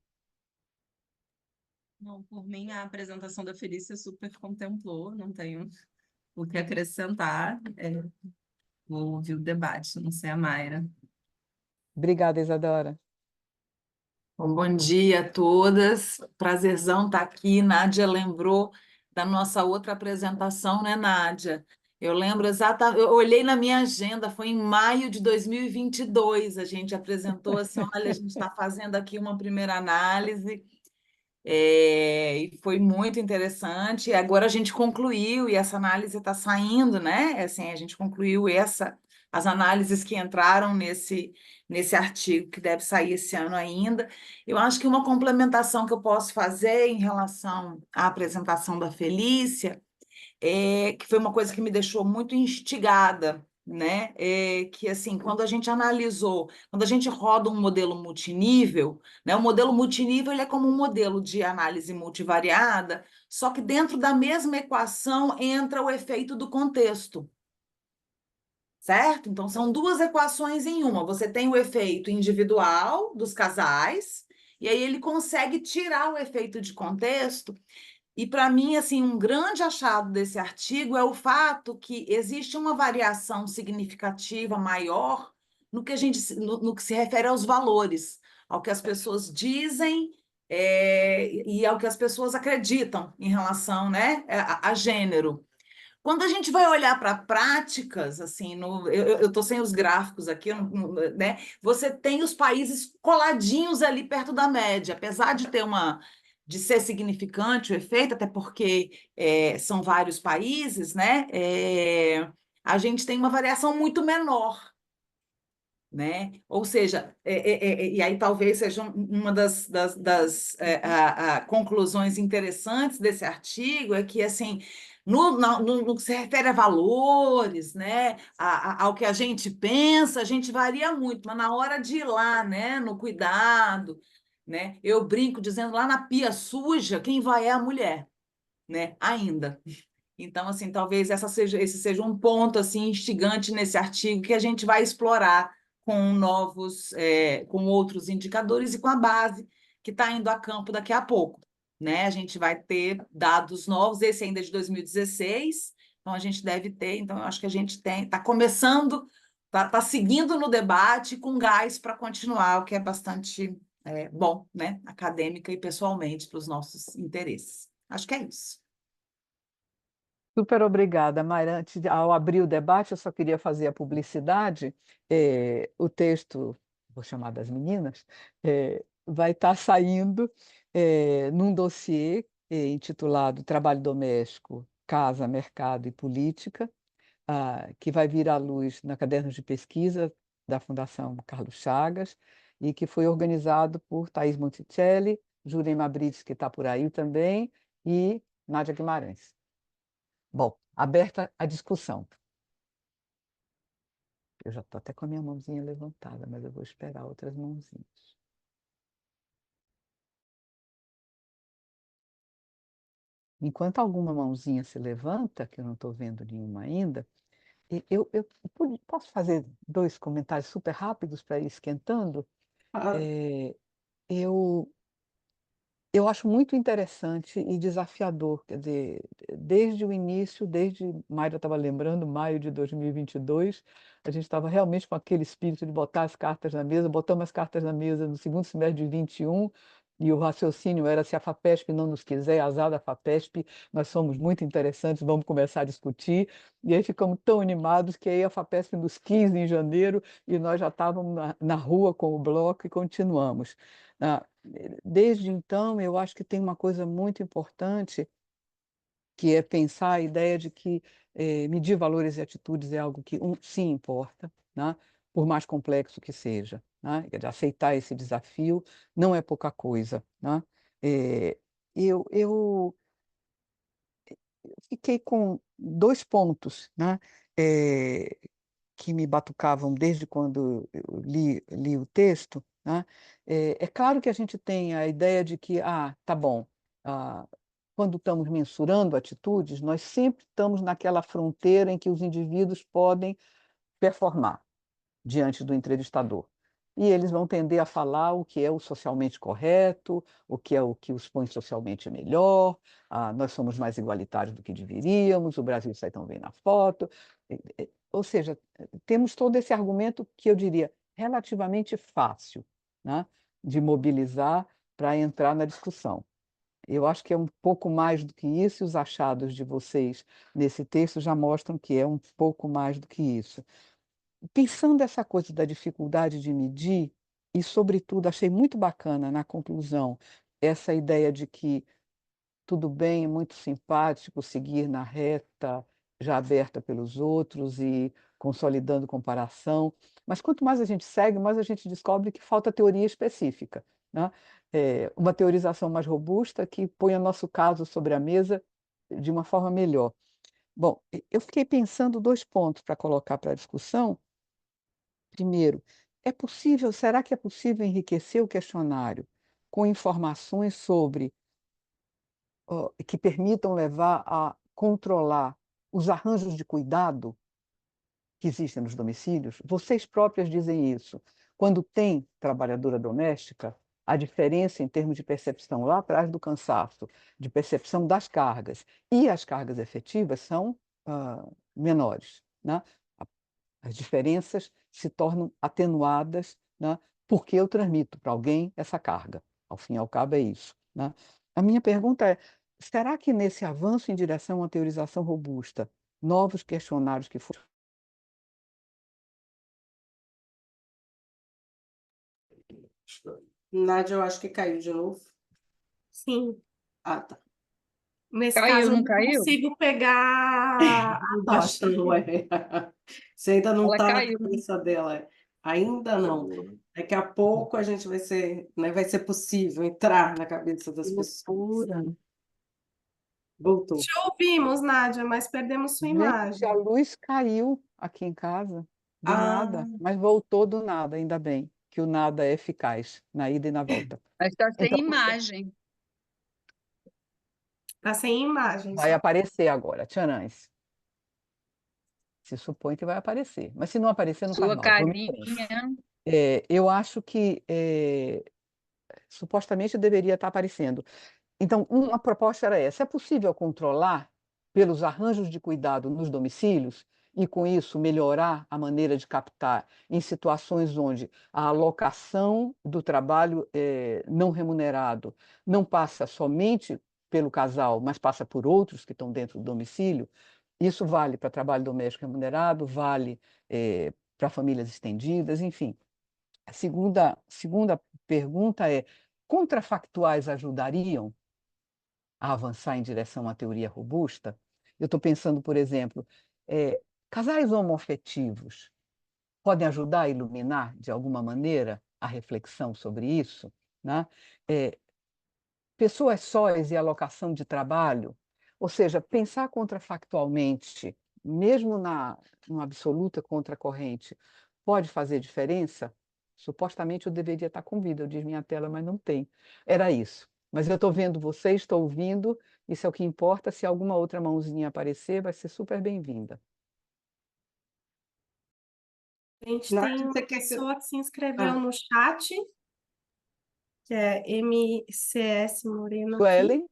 Não, por mim, a apresentação da Felícia super contemplou, não tenho o que acrescentar. Vou ouvir o debate, não sei a Mayra. Obrigada, Isadora. Bom dia a todas. Prazerzão estar aqui. Nádia lembrou da nossa outra apresentação, né, Nádia? Eu lembro exatamente, eu olhei na minha agenda, foi em maio de 2022, a gente apresentou assim, olha, a gente está fazendo aqui uma primeira análise, e foi muito interessante. E agora a gente concluiu, e essa análise está saindo, né? Assim, a gente concluiu as análises que entraram nesse artigo, que deve sair esse ano ainda. Eu acho que uma complementação que eu posso fazer em relação à apresentação da Felícia, que foi uma coisa que me deixou muito instigada, né? Que assim, quando a gente analisou, quando a gente roda um modelo multinível, né? O modelo multinível ele é como um modelo de análise multivariada, só que dentro da mesma equação entra o efeito do contexto. Certo? Então, são duas equações em uma. Você tem o efeito individual dos casais, e aí ele consegue tirar o efeito de contexto. E, para mim, assim, um grande achado desse artigo é o fato que existe uma variação significativa maior no que se refere aos valores, ao que as pessoas dizem, e ao que as pessoas acreditam em relação, né, a gênero. Quando a gente vai olhar para práticas, assim, eu estou sem os gráficos aqui, né? Você tem os países coladinhos ali perto da média, apesar de ter de ser significante o efeito, até porque são vários países, né? A gente tem uma variação muito menor, né? Ou seja, e aí talvez seja uma das conclusões interessantes desse artigo, é que, assim, no que se refere a valores, né, ao que a gente pensa, a gente varia muito, mas na hora de ir lá, né, no cuidado, né, eu brinco dizendo lá na pia suja, quem vai é a mulher, né, ainda. Então, assim, talvez esse seja um ponto assim instigante nesse artigo que a gente vai explorar com com outros indicadores e com a base que está indo a campo daqui a pouco, né? A gente vai ter dados novos, esse ainda é de 2016, então a gente deve ter, então eu acho que a gente está começando, está seguindo no debate com gás para continuar, o que é bastante bom, né? Acadêmica e pessoalmente para os nossos interesses. Acho que é isso. Super obrigada, Mayra. Ao abrir o debate, eu só queria fazer a publicidade. O texto, vou chamar das meninas, vai estar saindo num dossiê intitulado Trabalho Doméstico, Casa, Mercado e Política, que vai vir à luz na Cadernos de Pesquisa da Fundação Carlos Chagas e que foi organizado por Thaís Monticelli, Jurema Brites, que está por aí também, e Nádia Guimarães. Bom, aberta a discussão. Eu já estou até com a minha mãozinha levantada, mas eu vou esperar outras mãozinhas. Enquanto alguma mãozinha se levanta, que eu não estou vendo nenhuma ainda, eu posso fazer 2 comentários super rápidos para ir esquentando? Ah, Eu Eu acho muito interessante e desafiador, quer dizer, desde o início, desde Mayra estava lembrando, maio de 2022, a gente estava realmente com aquele espírito de botar as cartas na mesa, botamos as cartas na mesa no segundo semestre de 21, e o raciocínio era: se a FAPESP não nos quiser, azar da FAPESP, nós somos muito interessantes, vamos começar a discutir, e aí ficamos tão animados que aí a FAPESP nos quis em janeiro, e nós já estávamos na rua com o bloco e continuamos. Ah, Desde então, eu acho que tem uma coisa muito importante, que é pensar a ideia de que medir valores e atitudes é algo que sim importa, né? Por mais complexo que seja, né? Quer dizer, aceitar esse desafio não é pouca coisa, né? Eh, eu fiquei com 2 pontos, né? Eh, que me batucavam desde quando eu li o texto, né. É claro que a gente tem a ideia de que, tá bom, quando estamos mensurando atitudes, nós sempre estamos naquela fronteira em que os indivíduos podem performar diante do entrevistador. E eles vão tender a falar o que é o socialmente correto, o que é o que os põe socialmente melhor, nós somos mais igualitários do que deveríamos, o Brasil sai tão bem na foto. Ou seja, temos todo esse argumento que eu diria relativamente fácil, né, de mobilizar para entrar na discussão. Eu acho que é um pouco mais do que isso, e os achados de vocês nesse texto já mostram que é um pouco mais do que isso. Pensando essa coisa da dificuldade de medir, e sobretudo achei muito bacana na conclusão essa ideia de que tudo bem, é muito simpático seguir na reta já aberta pelos outros e consolidando comparação, mas quanto mais a gente segue, mais a gente descobre que falta teoria específica, né? Uma teorização mais robusta que ponha nosso caso sobre a mesa de uma forma melhor. Bom, eu fiquei pensando 2 pontos para colocar para a discussão. Primeiro, será que é possível enriquecer o questionário com informações sobre, que permitam levar a controlar os arranjos de cuidado que existem nos domicílios? Vocês próprias dizem isso. Quando tem trabalhadora doméstica, a diferença em termos de percepção lá atrás do cansaço, de percepção das cargas e as cargas efetivas são menores, né? As diferenças se tornam atenuadas, né, porque eu transmito para alguém essa carga. Ao fim e ao cabo é isso, né. A minha pergunta é: será que nesse avanço em direção a uma teorização robusta, novos questionários que foram... Nádia, eu acho que caiu de novo. Sim. Ah, tá. Nesse Caiu, caso, eu não não caiu? consigo pegar a tocha. Baixou, é. Você ainda não Ela está na caiu. cabeça dela. Ainda não. Daqui a pouco a gente vai ser, né, vai ser possível entrar na cabeça das Que pessoas. loucura. Voltou. Te ouvimos, Nádia, mas perdemos sua Gente, a imagem. luz caiu aqui em casa, do Ah, nada, mas voltou do nada, ainda bem, que o nada é eficaz, na ida e na volta. Mas está sem Então, imagem. Tá sem imagem vai só. aparecer agora, tchanãs. Se supõe que vai aparecer. Mas se não aparecer, não faz Sua mal, vamos em frente. carinha. Eu acho que supostamente deveria estar aparecendo. Então, uma proposta era essa: é possível controlar pelos arranjos de cuidado nos domicílios e, com isso, melhorar a maneira de captar em situações onde a alocação do trabalho não remunerado não passa somente pelo casal, mas passa por outros que estão dentro do domicílio? Isso vale para trabalho doméstico remunerado, vale para famílias estendidas, enfim. A segunda pergunta é: contrafactuais ajudariam a avançar em direção à teoria robusta? Eu estou pensando, por exemplo, casais homoafetivos podem ajudar a iluminar, de alguma maneira, a reflexão sobre isso, né? Eh, Pessoas sós e alocação de trabalho, ou seja, pensar contrafactualmente, mesmo numa absoluta contracorrente, pode fazer diferença? Supostamente eu deveria estar com vida, eu disse minha tela, mas não tem. Era isso. Mas eu estou vendo vocês, estou ouvindo, isso é o que importa. Se alguma outra mãozinha aparecer, vai ser super bem-vinda. A gente Nádia, tem você uma quer que... pessoa que se inscreveu Ah, no chat, que é MCS Moreno aqui. Suelen,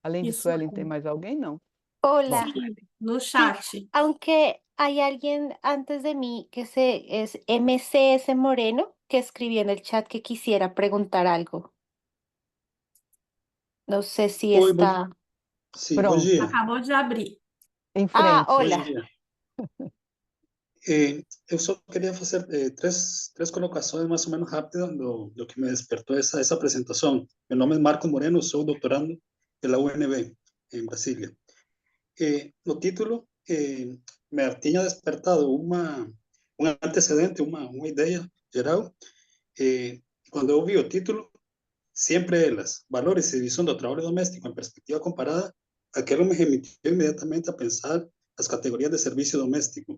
além de Isso, Suelen, tem mais alguém? Não. Bom, Hola, sim, no sí, chat. aunque hay alguien antes de mí es MCS Moreno que escribió en el chat que quisiera preguntar algo. No sé si Oi, está. sim, bom pronto, dia. Acabou de abrir. em Ah, frente. Bom hola. dia. Eu só queria fazer três colocações mais ou menos rápidas do que me despertou essa apresentação. Meu nome é Marco Moreno, sou doutorando pela UNB, em Brasília. No título, me tinha despertado um antecedente, uma ideia geral. Quando eu vi o título, sempre elas, valores e visão do trabalho doméstico em perspectiva comparada, aquilo me remitiu imediatamente a pensar as categorias de serviço doméstico.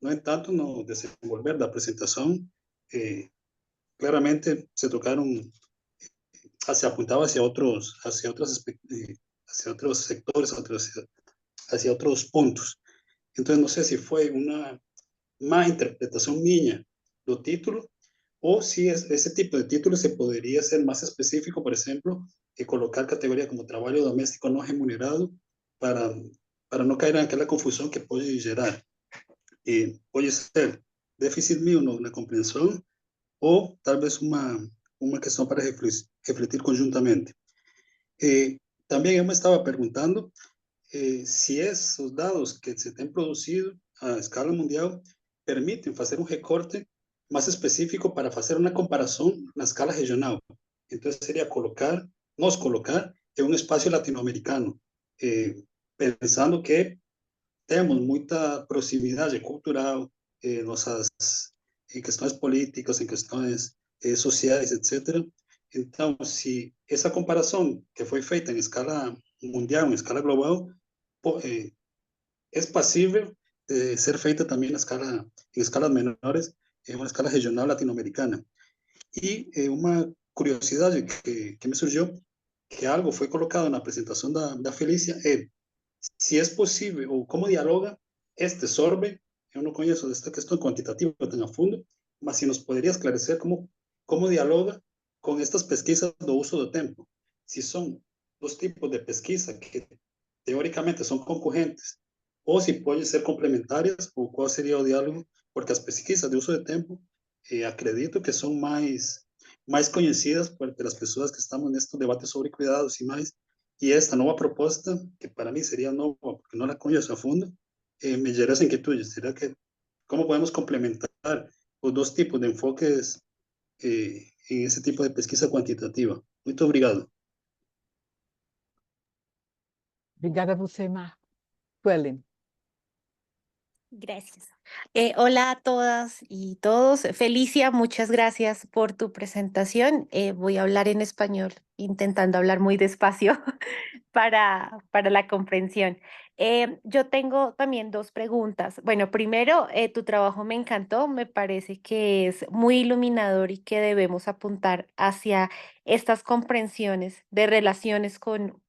No entanto, no desenvolver da apresentação, claramente se tocaram, se apuntava hacia outros sectores, hacia outros pontos. Então, não sei se foi uma má interpretação minha do título, ou se esse tipo de título se poderia ser mais específico, por exemplo, e colocar categoria como trabalho doméstico não remunerado para, para não cair naquela confusão que pode gerar. E pode ser déficit meu na compreensão, ou talvez uma questão para refletir conjuntamente. Também eu me estava perguntando se esses dados que se têm produzido à escala mundial permitem fazer um recorte mais específico para fazer uma comparação na escala regional. Então, seria nos colocar em um espaço latino-americano, pensando que temos muita proximidade cultural, nossas em questões políticas, em questões sociais, etc. Então, se essa comparação que foi feita em escala mundial, em escala global, é passível de ser feita também em escalas menores, em uma escala regional latino-americana. E uma curiosidade que me surgiu, que algo foi colocado na apresentação da Felícia, é se é possível, ou como dialoga este SORBE. Eu não conheço esta questão quantitativa tão a fundo, mas se nos poderia esclarecer como dialoga com estas pesquisas do uso do tempo. Se são dos tipos de pesquisa que teoricamente são concorrentes, ou se podem ser complementares, ou qual seria o diálogo, porque as pesquisas de uso de tempo, acredito que são mais conhecidas pelas pessoas que estamos neste debate sobre cuidados e mais, e esta nova proposta, que para mim seria nova, porque não a conheço a fundo, me gera essa inquietude. Será que, como podemos complementar os dois tipos de enfoques em esse tipo de pesquisa quantitativa? Muito obrigado. Obrigada a você, Marco. Suelen. Gracias. Hola a todas y todos. Felicia, muchas gracias por tu presentación. Voy a hablar en español, intentando hablar muy despacio para la comprensión. Yo tengo también dos preguntas. Bueno, primero, tu trabajo me encantó, me parece que es muy iluminador y que debemos apuntar hacia estas comprensiones de relaciones con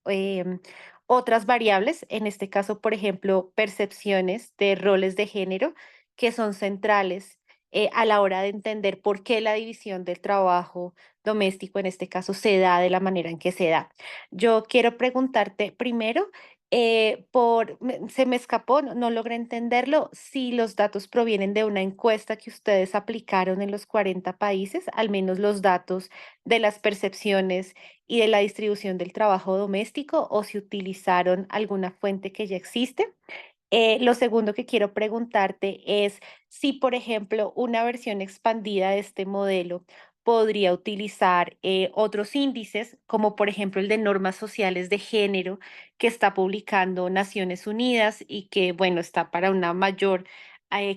otras variables, en este caso, por ejemplo, percepciones de roles de género que son centrales a la hora de entender por qué la división del trabajo doméstico, en este caso, se da de la manera en que se da. Yo quiero preguntarte primero, se me escapó, no logré entenderlo, si los datos provienen de una encuesta que ustedes aplicaron en los 40 países, al menos los datos de las percepciones y de la distribución del trabajo doméstico, o si utilizaron alguna fuente que ya existe. Lo segundo que quiero preguntarte es si, por ejemplo, una versión expandida de este modelo podría utilizar otros índices, como por ejemplo el de normas sociales de género que está publicando Naciones Unidas y que, bueno, está para una mayor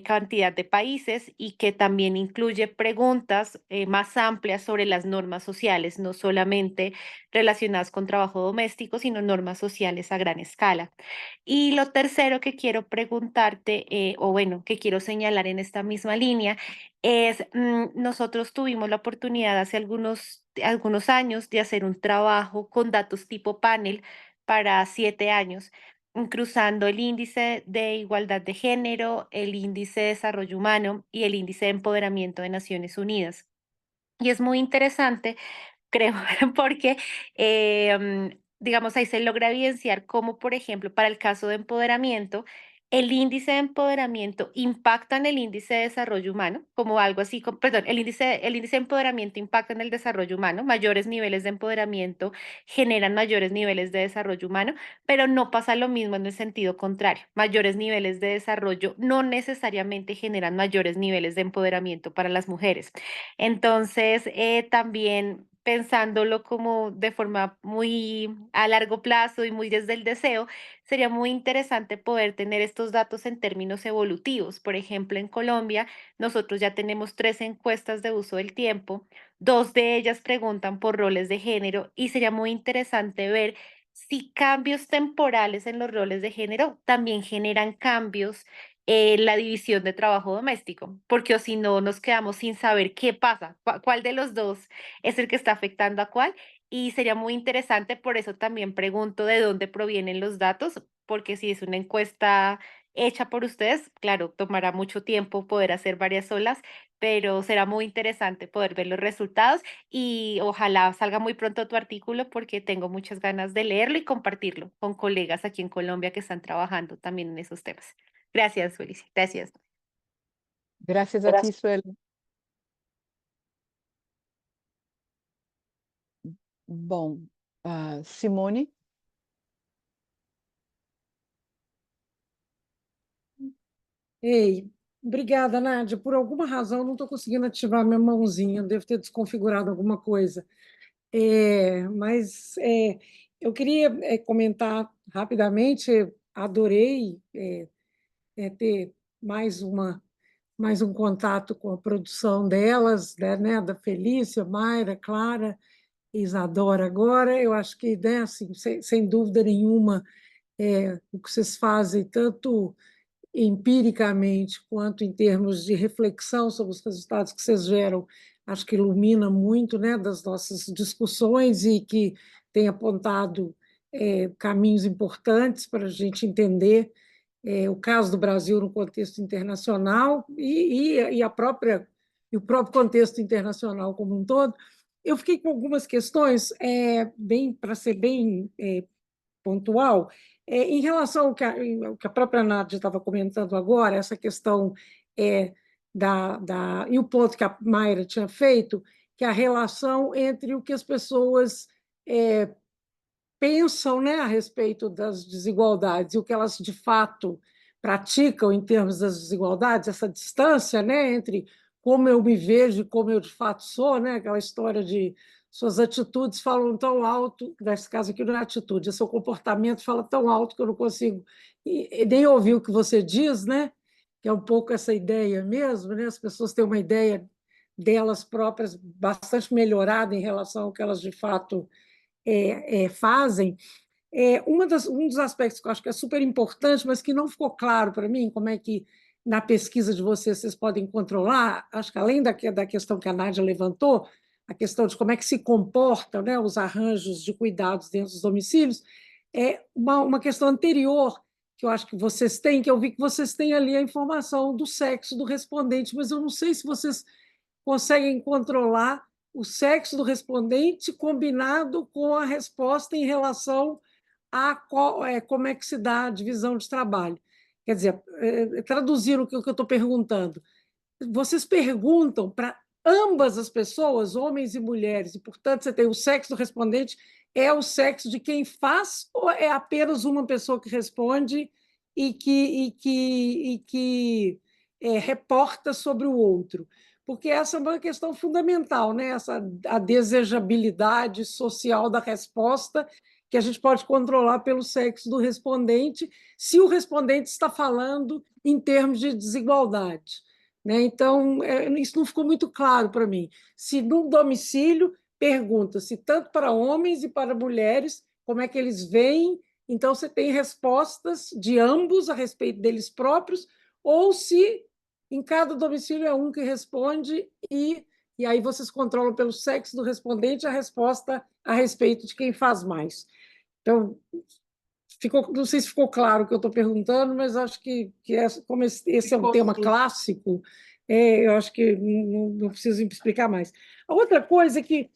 cantidad de países y que también incluye preguntas más amplias sobre las normas sociales, no solamente relacionadas con trabajo doméstico, sino normas sociales a gran escala. Y lo tercero que quiero preguntarte, o bueno, que quiero señalar en esta misma línea, es, nosotros tuvimos la oportunidad hace algunos años de hacer un trabajo con datos tipo panel para 7 años, cruzando el índice de igualdad de género, el índice de desarrollo humano y el índice de empoderamiento de Naciones Unidas. Y es muy interesante, creo, porque, digamos, ahí se logra evidenciar cómo, por ejemplo, para el caso de empoderamiento, el índice de empoderamiento impacta en el índice de desarrollo humano, como algo así, perdón, el índice de empoderamiento impacta en el desarrollo humano, mayores niveles de empoderamiento generan mayores niveles de desarrollo humano, pero no pasa lo mismo en el sentido contrario. Mayores niveles de desarrollo no necesariamente generan mayores niveles de empoderamiento para las mujeres. Entonces, también pensándolo como de forma muy a largo plazo y muy desde el deseo, sería muy interesante poder tener estos datos en términos evolutivos. Por ejemplo, en Colombia, nosotros ya tenemos 3 encuestas de uso del tiempo, 2 de ellas preguntan por roles de género y sería muy interesante ver si cambios temporales en los roles de género también generan cambios la división de trabajo doméstico, porque o si no nos quedamos sin saber qué pasa, cuál de los dos es el que está afectando a cuál, y sería muy interesante, por eso también pregunto de dónde provienen los datos, porque si es una encuesta hecha por ustedes, claro, tomará mucho tiempo poder hacer varias olas, pero será muy interesante poder ver los resultados y ojalá salga muy pronto tu artículo porque tengo muchas ganas de leerlo y compartirlo con colegas aquí en Colombia que están trabajando también en esos temas. Gracias, Felicia. Gracias. Gracias a ti, Suelen. Bom, Simone. Ei, obrigada, Nádia. Por alguma razão, não estou conseguindo ativar minha mãozinha, devo ter desconfigurado alguma coisa. Mas eu queria comentar rapidamente, adorei ter mais um contato com a produção delas, né, da Felícia, Mayra, Clara, Isadora agora. Eu acho que, né, assim, sem dúvida nenhuma, o que vocês fazem, tanto empiricamente quanto em termos de reflexão sobre os resultados que vocês geram, acho que ilumina muito, né, das nossas discussões e que tem apontado caminhos importantes para a gente entender o caso do Brasil no contexto internacional e o próprio contexto internacional como um todo. Eu fiquei com algumas questões, para ser bem pontual, em relação ao que a própria Nádia estava comentando agora, essa questão e o ponto que a Mayra tinha feito, que é a relação entre o que as pessoas pensam, né, a respeito das desigualdades e o que elas, de fato, praticam em termos das desigualdades, essa distância, né, entre como eu me vejo e como eu de fato sou, né? Aquela história de suas atitudes falam tão alto, nesse caso aqui não é atitude, é seu comportamento fala tão alto que eu não consigo e nem ouvir o que você diz, né? Que é um pouco essa ideia mesmo, né? As pessoas têm uma ideia delas próprias bastante melhorada em relação ao que elas de fato fazem. Um dos aspectos que eu acho que é super importante, mas que não ficou claro para mim, como é que na pesquisa de vocês podem controlar, acho que além da questão que a Nádia levantou, a questão de como é que se comportam, né, os arranjos de cuidados dentro dos domicílios, é uma questão anterior que eu acho que vocês têm, que eu vi que vocês têm ali a informação do sexo do respondente, mas eu não sei se vocês conseguem controlar o sexo do respondente combinado com a resposta em relação a como é que se dá a divisão de trabalho. Quer dizer, traduzir o que eu estou perguntando. Vocês perguntam para ambas as pessoas, homens e mulheres, e, portanto, você tem o sexo do respondente, é o sexo de quem faz, ou é apenas uma pessoa que responde e que reporta sobre o outro? Porque essa é uma questão fundamental, né? A desejabilidade social da resposta, que a gente pode controlar pelo sexo do respondente, se o respondente está falando em termos de desigualdade. Né? Então, isso não ficou muito claro para mim. Se no domicílio, pergunta-se tanto para homens e para mulheres como é que eles veem, então você tem respostas de ambos a respeito deles próprios, ou se em cada domicílio é um que responde e aí vocês controlam pelo sexo do respondente a resposta a respeito de quem faz mais. Então, não sei se ficou claro o que eu estou perguntando, mas acho que como esse é um tema clássico, eu acho que não preciso explicar mais. A outra coisa é que,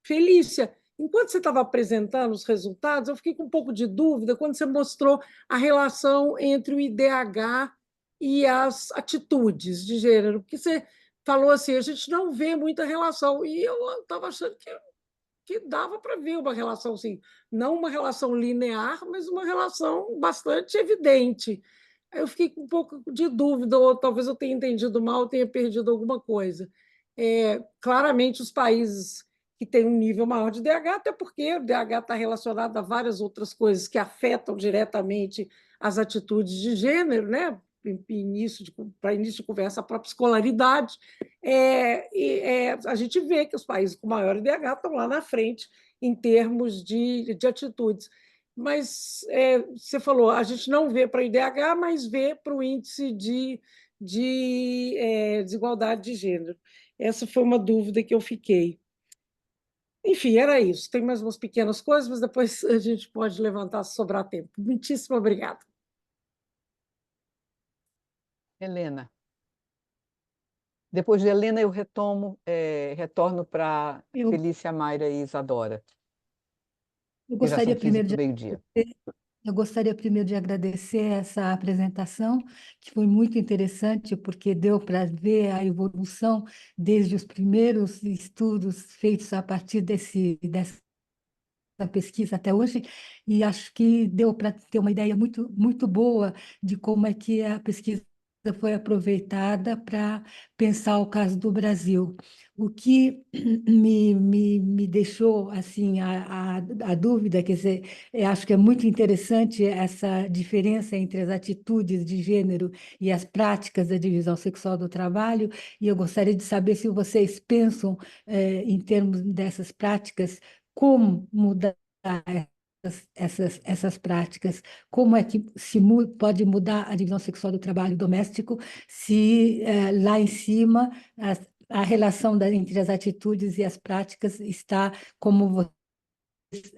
Felícia, enquanto você estava apresentando os resultados, eu fiquei com um pouco de dúvida quando você mostrou a relação entre o IDH e as atitudes de gênero, porque você falou assim, a gente não vê muita relação, e eu estava achando que dava para ver uma relação, assim, não uma relação linear, mas uma relação bastante evidente. Eu fiquei com um pouco de dúvida, ou talvez eu tenha entendido mal, tenha perdido alguma coisa. Claramente, os países que têm um nível maior de DH, até porque o DH está relacionado a várias outras coisas que afetam diretamente as atitudes de gênero, né? Para início de conversa, a própria escolaridade. A gente vê que os países com maior IDH estão lá na frente em termos de atitudes. Mas você falou, a gente não vê para o IDH, mas vê para o índice de desigualdade de gênero. Essa foi uma dúvida que eu fiquei. Enfim, era isso. Tem mais umas pequenas coisas, mas depois a gente pode levantar se sobrar tempo. Muitíssimo obrigada. Helena. Depois de Helena, eu retorno para Felícia, Mayra e Isadora. Eu Que já são gostaria 15 primeiro para o de meio-dia. Eu gostaria primeiro de agradecer essa apresentação, que foi muito interessante, porque deu para ver a evolução desde os primeiros estudos feitos a partir dessa pesquisa até hoje, e acho que deu para ter uma ideia muito, muito boa de como é que a pesquisa foi aproveitada para pensar o caso do Brasil. O que me deixou assim a dúvida, quer dizer, acho que é muito interessante essa diferença entre as atitudes de gênero e as práticas da divisão sexual do trabalho, e eu gostaria de saber se vocês pensam, em termos dessas práticas, como mudar essas práticas, como é que pode mudar a divisão sexual do trabalho doméstico se lá em cima a relação entre as atitudes e as práticas está como vocês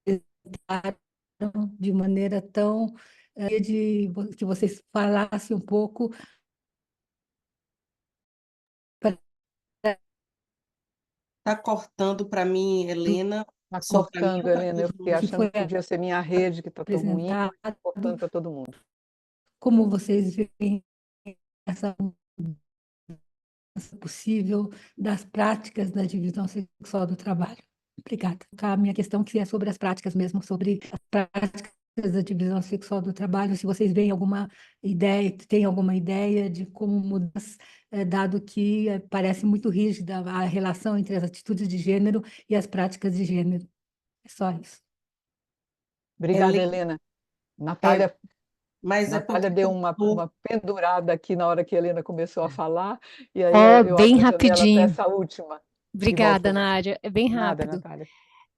apresentaram de maneira tão que vocês falassem um pouco Está cortando para mim, Helena. Está Só para mim ou cortando, para Helena. Eu todo fiquei mundo? que achando foi que podia ser minha rede que está tão ruim, mas apresentado, está cortando para todo mundo. como vocês veem essa possível das práticas da divisão sexual do trabalho. Obrigada. A minha questão que é sobre as práticas mesmo, sobre as práticas da divisão sexual do trabalho, se vocês veem alguma ideia, têm alguma ideia de como mudar, dado que parece muito rígida a relação entre as atitudes de gênero e as práticas de gênero. É só isso. Obrigada, Ele- Helena. Natália, Mas é Natália porque deu faltou. uma pendurada aqui na hora que a Helena começou a falar, e aí Ó, eu bem abro a janela para rapidinho. essa última e volto Obrigada, para você. Nádia. É bem Nada, rápido. Natália.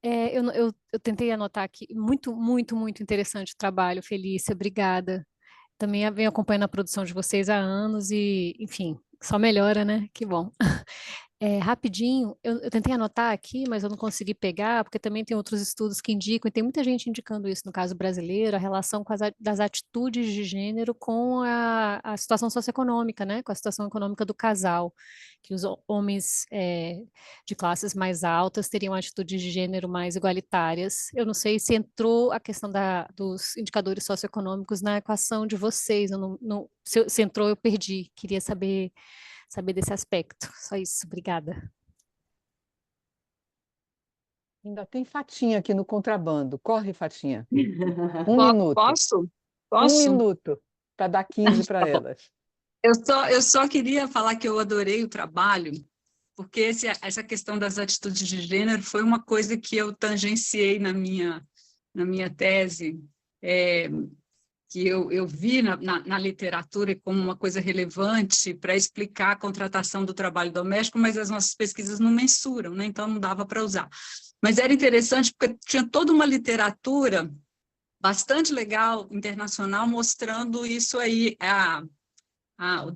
Eu tentei anotar aqui. Muito, muito, muito interessante o trabalho, Felícia. Obrigada. Também venho acompanhando a produção de vocês há anos e, enfim, só melhora, né? Que bom. Rapidinho, eu tentei anotar aqui, mas eu não consegui pegar, porque também tem outros estudos que indicam, e tem muita gente indicando isso no caso brasileiro, a relação das atitudes de gênero com a situação socioeconômica, né? Com a situação econômica do casal, que os homens de classes mais altas teriam atitudes de gênero mais igualitárias. Eu não sei se entrou a questão dos indicadores socioeconômicos na equação de vocês, eu se entrou, eu perdi, queria saber desse aspecto. Só isso, obrigada. Ainda tem Fatinha aqui no contrabando. Corre, Fatinha. Um minuto. Posso? Um Posso? minuto para dar 15 para elas. Eu só queria falar que eu adorei o trabalho, porque essa questão das atitudes de gênero foi uma coisa que eu tangenciei na minha tese, que eu vi na literatura como uma coisa relevante para explicar a contratação do trabalho doméstico, mas as nossas pesquisas não mensuram, né? Então não dava para usar. Mas era interessante porque tinha toda uma literatura bastante legal, internacional, mostrando isso aí,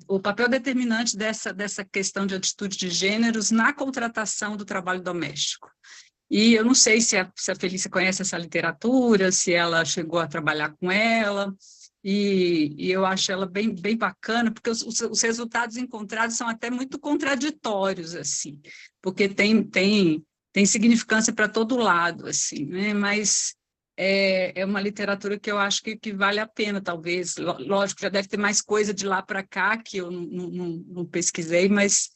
o papel determinante dessa questão de atitude de gêneros na contratação do trabalho doméstico. E eu não sei se a Felícia conhece essa literatura, se ela chegou a trabalhar com ela, e eu acho ela bem, bem bacana, porque os resultados encontrados são até muito contraditórios, assim, porque tem significância para todo lado, assim, né? Mas é uma literatura que eu acho que vale a pena, talvez. Lógico, já deve ter mais coisa de lá para cá, que eu não pesquisei, mas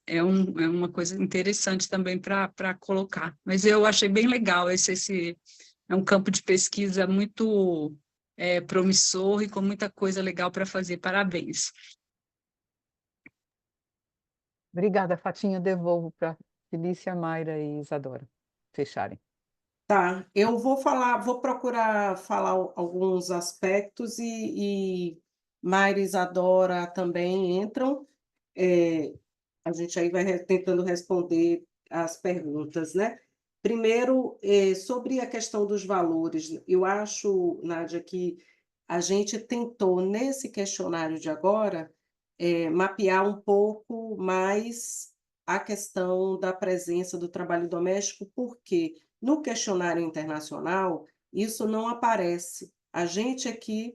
é uma coisa interessante também para colocar. Mas eu achei bem legal, esse é um campo de pesquisa muito promissor e com muita coisa legal para fazer. Parabéns. Obrigada, Fatinha. Devolvo para Felícia, Mayra e Isadora fecharem. Tá, eu vou procurar falar alguns aspectos e Mayra e Isadora também entram. A gente aí vai tentando responder as perguntas, né? Primeiro, sobre a questão dos valores, eu acho, Nádia, que a gente tentou, nesse questionário de agora, mapear um pouco mais a questão da presença do trabalho doméstico, porque no questionário internacional isso não aparece. A gente aqui,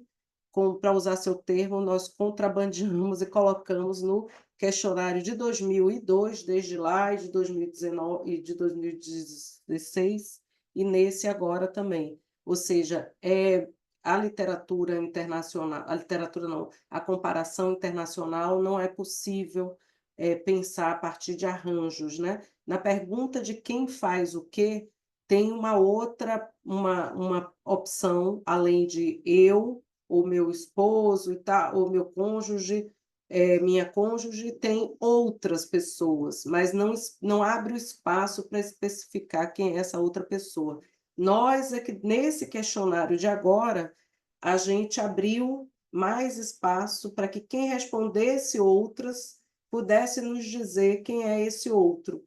para usar seu termo, nós contrabandeamos e colocamos no questionário de 2002, desde lá, e de 2019 e de 2016, e nesse agora também. Ou seja, a literatura internacional, a comparação internacional não é possível pensar a partir de arranjos, né? Na pergunta de quem faz o quê, tem uma outra, uma opção, além de eu, ou meu esposo, e tal, ou meu cônjuge, minha cônjuge, tem outras pessoas, mas não abre o espaço para especificar quem é essa outra pessoa. Nós, nesse questionário de agora, a gente abriu mais espaço para que quem respondesse outras pudesse nos dizer quem é esse outro.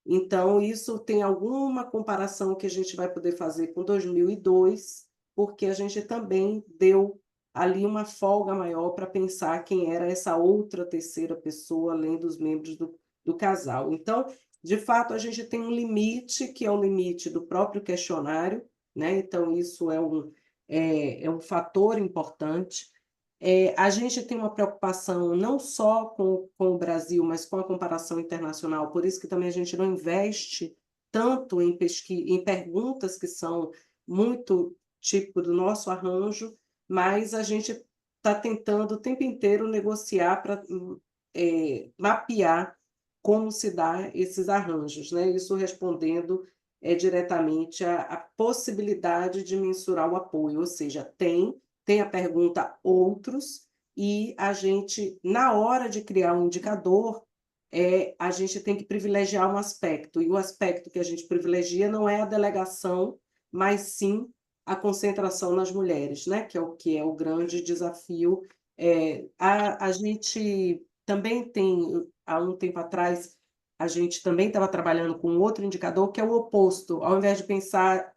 Então, isso tem alguma comparação que a gente vai poder fazer com 2002, porque a gente também deu ali uma folga maior para pensar quem era essa outra terceira pessoa, além dos membros do casal. Então, de fato, a gente tem um limite, que é o limite do próprio questionário, né? Então, isso é um fator importante. A gente tem uma preocupação não só com o Brasil, mas com a comparação internacional, por isso que também a gente não investe tanto em perguntas que são muito tipo do nosso arranjo, mas a gente está tentando o tempo inteiro negociar para mapear como se dá esses arranjos, né? Isso respondendo diretamente a possibilidade de mensurar o apoio, ou seja, tem a pergunta outros, e a gente, na hora de criar um indicador, a gente tem que privilegiar um aspecto, e o aspecto que a gente privilegia não é a delegação, mas sim a concentração nas mulheres, né? Que é o grande desafio. A gente também tem, há um tempo atrás, a gente também estava trabalhando com outro indicador, que é o oposto. Ao invés de pensar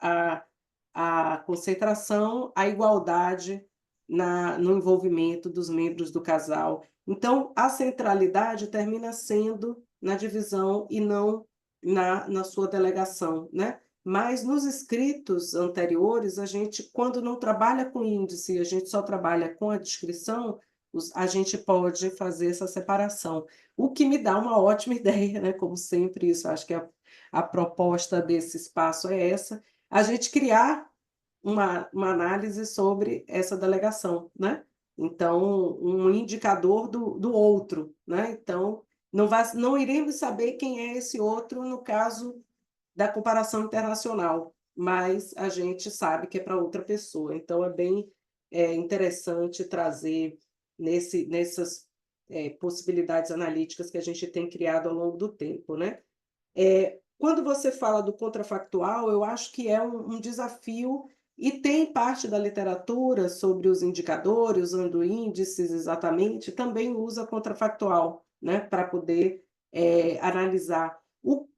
a concentração, a igualdade no envolvimento dos membros do casal. Então, a centralidade termina sendo na divisão e não na sua delegação, né? Mas nos escritos anteriores, a gente, quando não trabalha com índice, a gente só trabalha com a descrição, a gente pode fazer essa separação. O que me dá uma ótima ideia, né? Como sempre, isso acho que a proposta desse espaço é essa, a gente criar uma análise sobre essa delegação, né? Então, um indicador do outro, né? Então, não iremos saber quem é esse outro no caso da comparação internacional, mas a gente sabe que é para outra pessoa. Então, é bem interessante trazer nessas possibilidades analíticas que a gente tem criado ao longo do tempo, né? Quando você fala do contrafactual, eu acho que é um desafio, e tem parte da literatura sobre os indicadores, usando índices exatamente, também usa contrafactual, né, para poder analisar.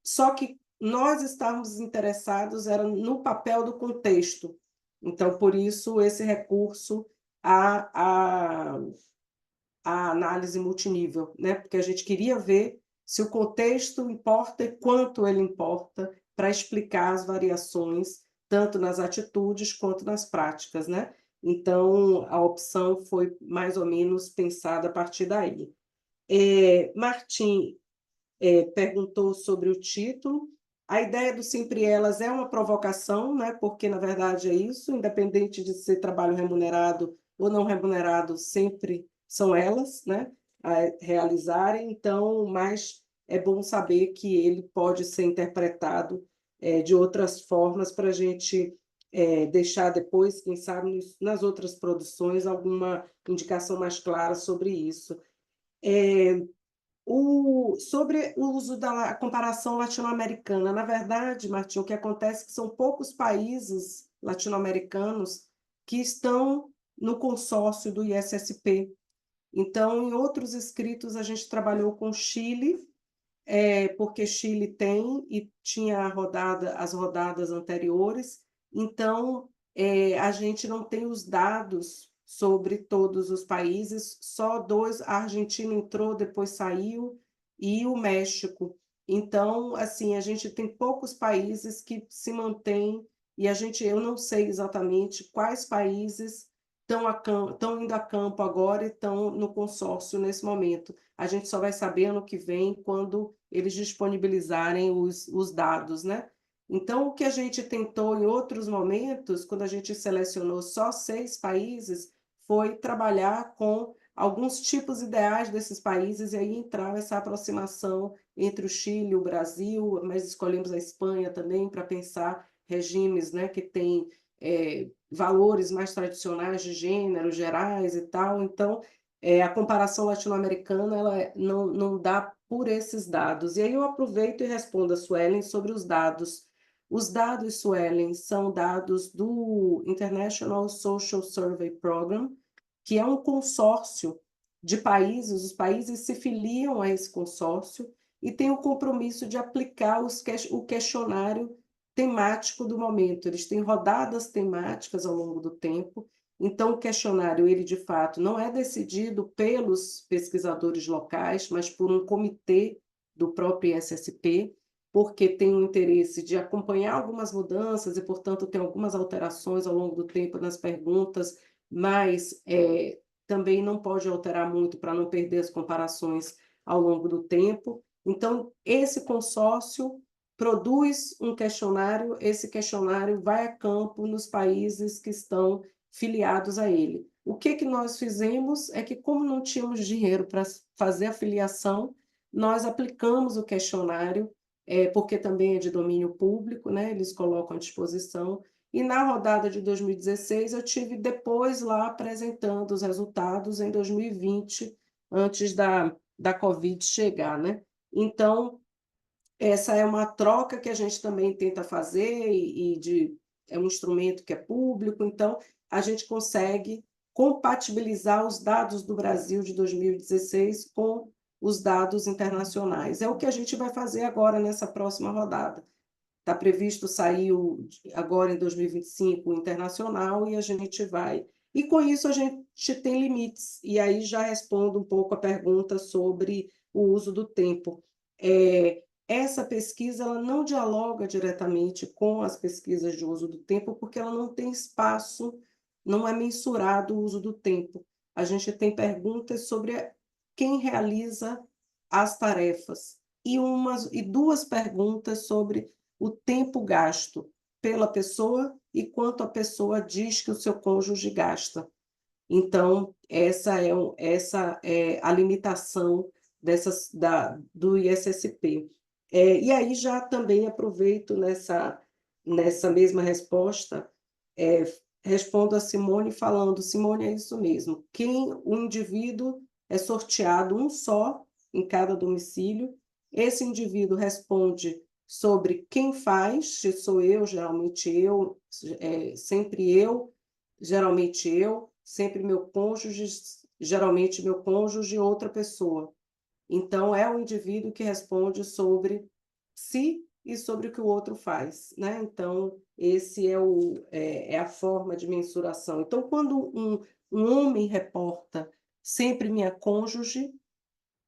Só que nós estávamos interessados era no papel do contexto. Então, por isso, esse recurso à análise multinível, né? Porque a gente queria ver se o contexto importa e quanto ele importa para explicar as variações, tanto nas atitudes quanto nas práticas, né? Então, a opção foi mais ou menos pensada a partir daí. Martim perguntou sobre o título. A ideia do Sempre Elas é uma provocação, né? Porque, na verdade, é isso, independente de ser trabalho remunerado ou não remunerado, sempre são elas, né? A realizarem. Então, mas é bom saber que ele pode ser interpretado de outras formas para a gente deixar depois, quem sabe, nas outras produções, alguma indicação mais clara sobre isso. Sobre o uso da comparação latino-americana, na verdade, Martim, o que acontece é que são poucos países latino-americanos que estão no consórcio do ISSP. Então, em outros escritos, a gente trabalhou com Chile, porque Chile tem e tinha as rodadas anteriores, então a gente não tem os dados sobre todos os países, só dois, a Argentina entrou, depois saiu, e o México. Então, assim, a gente tem poucos países que se mantêm, e eu não sei exatamente quais países estão indo a campo agora e estão no consórcio nesse momento. A gente só vai saber ano que vem, quando eles disponibilizarem os dados, né? Então, o que a gente tentou em outros momentos, quando a gente selecionou só 6 países, foi trabalhar com alguns tipos ideais desses países, e aí entrar essa aproximação entre o Chile e o Brasil, mas escolhemos a Espanha também para pensar regimes, né, que têm valores mais tradicionais de gênero, gerais e tal. Então, a comparação latino-americana ela não dá por esses dados. E aí eu aproveito e respondo a Suelen sobre os dados. Os dados, Suelen, são dados do International Social Survey Program, que é um consórcio de países, os países se filiam a esse consórcio e têm o compromisso de aplicar o questionário temático do momento. Eles têm rodadas temáticas ao longo do tempo. Então, o questionário, ele de fato não é decidido pelos pesquisadores locais, mas por um comitê do próprio ISSP, porque tem o interesse de acompanhar algumas mudanças e, portanto, tem algumas alterações ao longo do tempo nas perguntas, mas também não pode alterar muito para não perder as comparações ao longo do tempo. Então, esse consórcio produz um questionário, esse questionário vai a campo nos países que estão filiados a ele. O que nós fizemos é que, como não tínhamos dinheiro para fazer a filiação, nós aplicamos o questionário porque também é de domínio público, né? Eles colocam à disposição. E na rodada de 2016, eu tive depois lá apresentando os resultados em 2020, antes da Covid chegar, né? Então, essa é uma troca que a gente também tenta fazer, é um instrumento que é público, então a gente consegue compatibilizar os dados do Brasil de 2016 com os dados internacionais. É o que a gente vai fazer agora nessa próxima rodada. Está previsto sair agora em 2025 o internacional e a gente vai. E com isso a gente tem limites. E aí já respondo um pouco a pergunta sobre o uso do tempo. Essa pesquisa ela não dialoga diretamente com as pesquisas de uso do tempo, porque ela não tem espaço, não é mensurado o uso do tempo. A gente tem perguntas sobre quem realiza as tarefas e duas perguntas sobre o tempo gasto pela pessoa e quanto a pessoa diz que o seu cônjuge gasta. Então, essa é a limitação do ISSP. E aí já também aproveito nessa mesma resposta, respondo a Simone falando, Simone, é isso mesmo, o indivíduo é sorteado um só em cada domicílio, esse indivíduo responde sobre quem faz, se sou eu, geralmente eu, sempre eu, geralmente eu, sempre meu cônjuge, geralmente meu cônjuge, outra pessoa. Então, é o indivíduo que responde sobre si e sobre o que o outro faz, né? Então, esse é a forma de mensuração. Então, quando um homem reporta sempre minha cônjuge,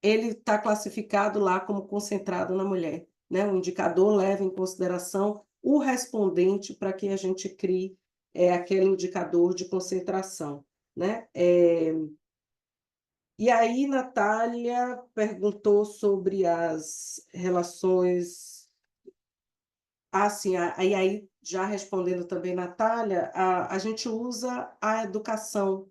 ele está classificado lá como concentrado na mulher, né? O indicador leva em consideração o respondente para que a gente crie aquele indicador de concentração, né? E aí, Natália perguntou sobre as relações. Sim, e aí, já respondendo também, Natália, a gente usa a educação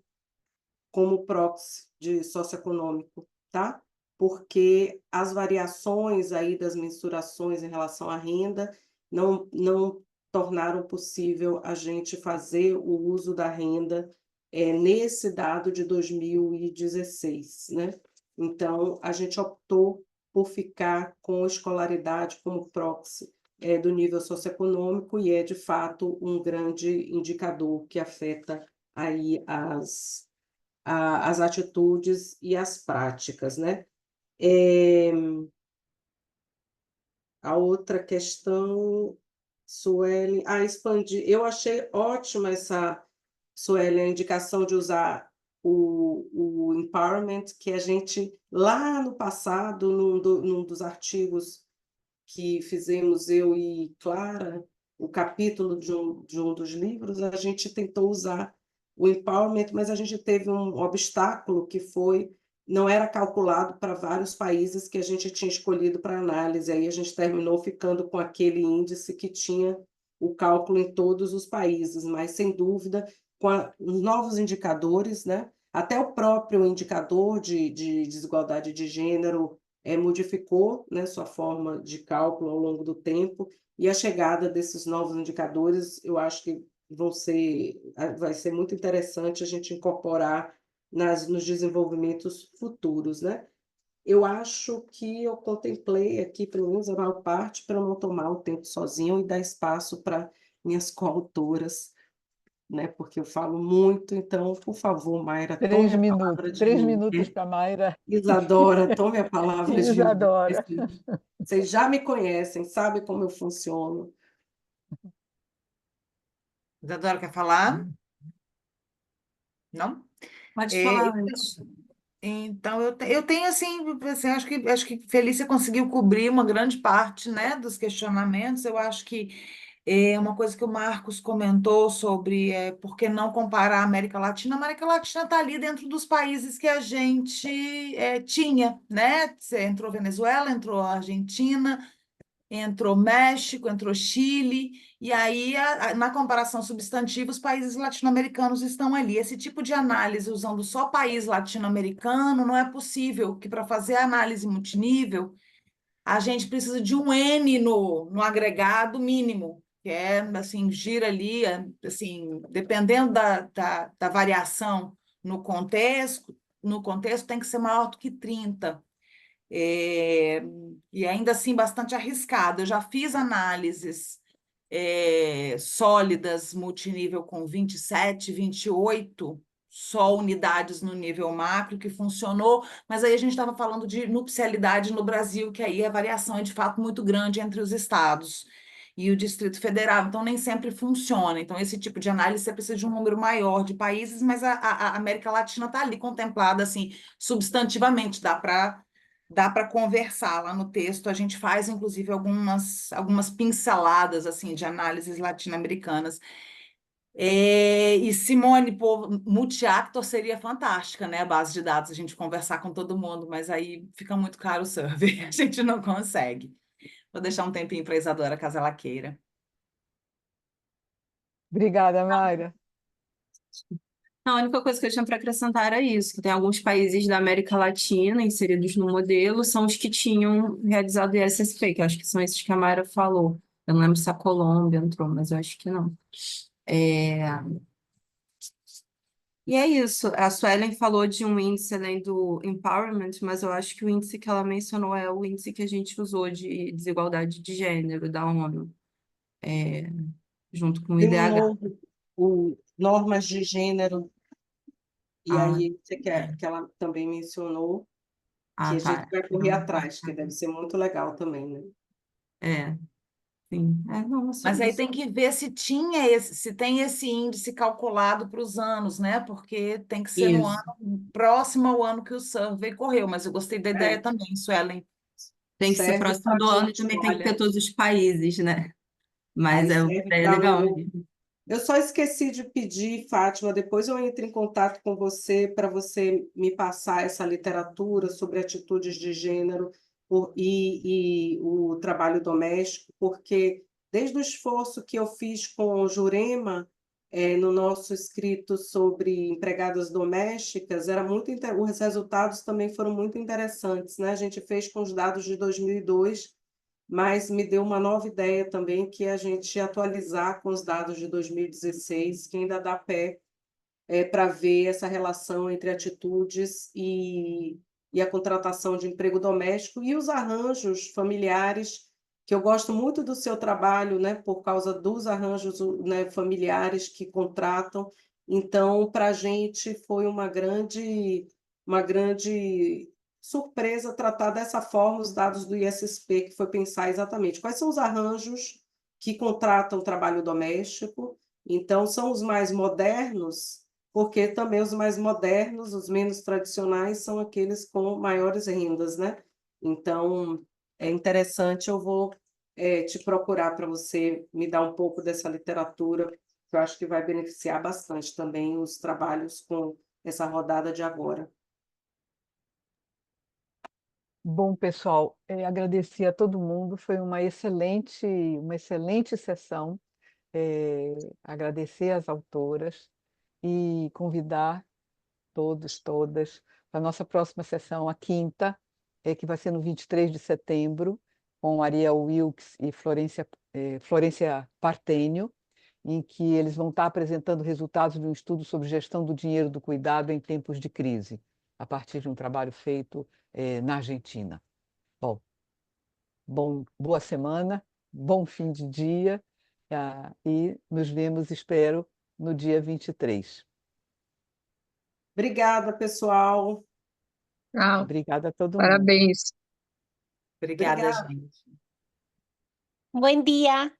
como proxy de socioeconômico, tá? Porque as variações aí das mensurações em relação à renda não tornaram possível a gente fazer o uso da renda nesse dado de 2016, né? Então, a gente optou por ficar com a escolaridade como proxy do nível socioeconômico e de fato, um grande indicador que afeta aí as atitudes e as práticas, né? A outra questão, Sueli, expandir. Eu achei ótima essa, Sueli, a indicação de usar o empowerment, que a gente, lá no passado, num dos artigos que fizemos, eu e Clara, o capítulo de um dos livros, a gente tentou usar o empowerment, mas a gente teve um obstáculo que não era calculado para vários países que a gente tinha escolhido para análise, aí a gente terminou ficando com aquele índice que tinha o cálculo em todos os países, mas, sem dúvida, com os novos indicadores, né? Até o próprio indicador de desigualdade de gênero modificou, né, sua forma de cálculo ao longo do tempo, e a chegada desses novos indicadores, eu acho que vai ser muito interessante a gente incorporar nos desenvolvimentos futuros, né? Eu acho que eu contemplei aqui, pelo menos, a maior parte, para não tomar o tempo sozinho e dar espaço para minhas coautoras, né? Porque eu falo muito, então, por favor, Mayra, tome a palavra de 3 novo. minutos para Mayra. Isadora, tome a palavra de novo. Isadora. Vocês já me conhecem, sabem como eu funciono. Isadora, quer falar? Não? Pode falar antes. Então, eu tenho, assim, acho que Felícia conseguiu cobrir uma grande parte, né, dos questionamentos. Eu acho que uma coisa que o Marcos comentou sobre por que não comparar a América Latina está ali dentro dos países que a gente tinha, né? Entrou Venezuela, entrou Argentina, entrou México, entrou Chile, e aí, na comparação substantiva, os países latino-americanos estão ali. Esse tipo de análise, usando só país latino-americano, não é possível, que para fazer a análise multinível, a gente precisa de um N no agregado mínimo, que é, assim, gira ali, assim, dependendo da variação no contexto tem que ser maior do que 30. E ainda assim bastante arriscado. Eu já fiz análises sólidas multinível com 27, 28, só unidades no nível macro que funcionou, mas aí a gente estava falando de nupcialidade no Brasil, que aí a variação é de fato muito grande entre os estados e o Distrito Federal, então nem sempre funciona. Então, esse tipo de análise você precisa de um número maior de países, mas a América Latina está ali contemplada assim, substantivamente, dá para conversar lá no texto. A gente faz, inclusive, algumas pinceladas assim de análises latino-americanas. E Simone, pô, multi-actor seria fantástica, né? A base de dados, a gente conversar com todo mundo, mas aí fica muito caro o survey, a gente não consegue. Vou deixar um tempinho para a Isadora, caso ela queira. Obrigada, Mayra. A única coisa que eu tinha para acrescentar era isso, que tem alguns países da América Latina inseridos no modelo, são os que tinham realizado o ISSP, que eu acho que são esses que a Mayra falou. Eu não lembro se a Colômbia entrou, mas eu acho que não. E é isso. A Suelen falou de um índice além do empowerment, mas eu acho que o índice que ela mencionou é o índice que a gente usou de desigualdade de gênero da ONU, junto com o Tem um IDH. novo, o normas de gênero, e Ah. aí que ela também mencionou, que a tá. gente vai correr atrás, que deve ser muito legal também, né? Sim. Não, Mas aí isso. tem que ver se tem esse índice calculado para os anos, né? Porque tem que ser no Isso. ano próximo ao ano que o survey correu. Mas eu gostei da ideia também, Suelen. Tem que ser Serve próximo pra do ano e gente, também tem que olha. ter todos os países, né? Mas Aí é serve legal. Eu só esqueci de pedir, Fátima, depois eu entro em contato com você para você me passar essa literatura sobre atitudes de gênero e o trabalho doméstico, porque desde o esforço que eu fiz com o Jurema, no nosso escrito sobre empregadas domésticas, os resultados também foram muito interessantes, né? A gente fez com os dados de 2002, mas me deu uma nova ideia também, que é a gente atualizar com os dados de 2016, que ainda dá pé para ver essa relação entre atitudes e a contratação de emprego doméstico e os arranjos familiares, que eu gosto muito do seu trabalho, né, por causa dos arranjos, né, familiares que contratam. Então, para a gente foi uma grande surpresa tratar dessa forma os dados do ISSP, que foi pensar exatamente quais são os arranjos que contratam trabalho doméstico. Então, são os mais modernos, porque também os mais modernos, os menos tradicionais, são aqueles com maiores rendas, né? Então, é interessante, eu vou te procurar para você me dar um pouco dessa literatura, que eu acho que vai beneficiar bastante também os trabalhos com essa rodada de agora. Bom, pessoal, agradecer a todo mundo, foi uma excelente sessão. Agradecer às autoras e convidar todos, todas, para a nossa próxima sessão, a quinta, que vai ser no 23 de setembro, com Ariel Wilkes e Florência Partênio, em que eles vão estar apresentando resultados de um estudo sobre gestão do dinheiro do cuidado em tempos de crise, a partir de um trabalho feito na Argentina. Boa semana, bom fim de dia, e nos vemos, espero, no dia 23. Obrigada, pessoal. Obrigada a todo mundo. Parabéns. Obrigada, Obrigada. gente. Buen día.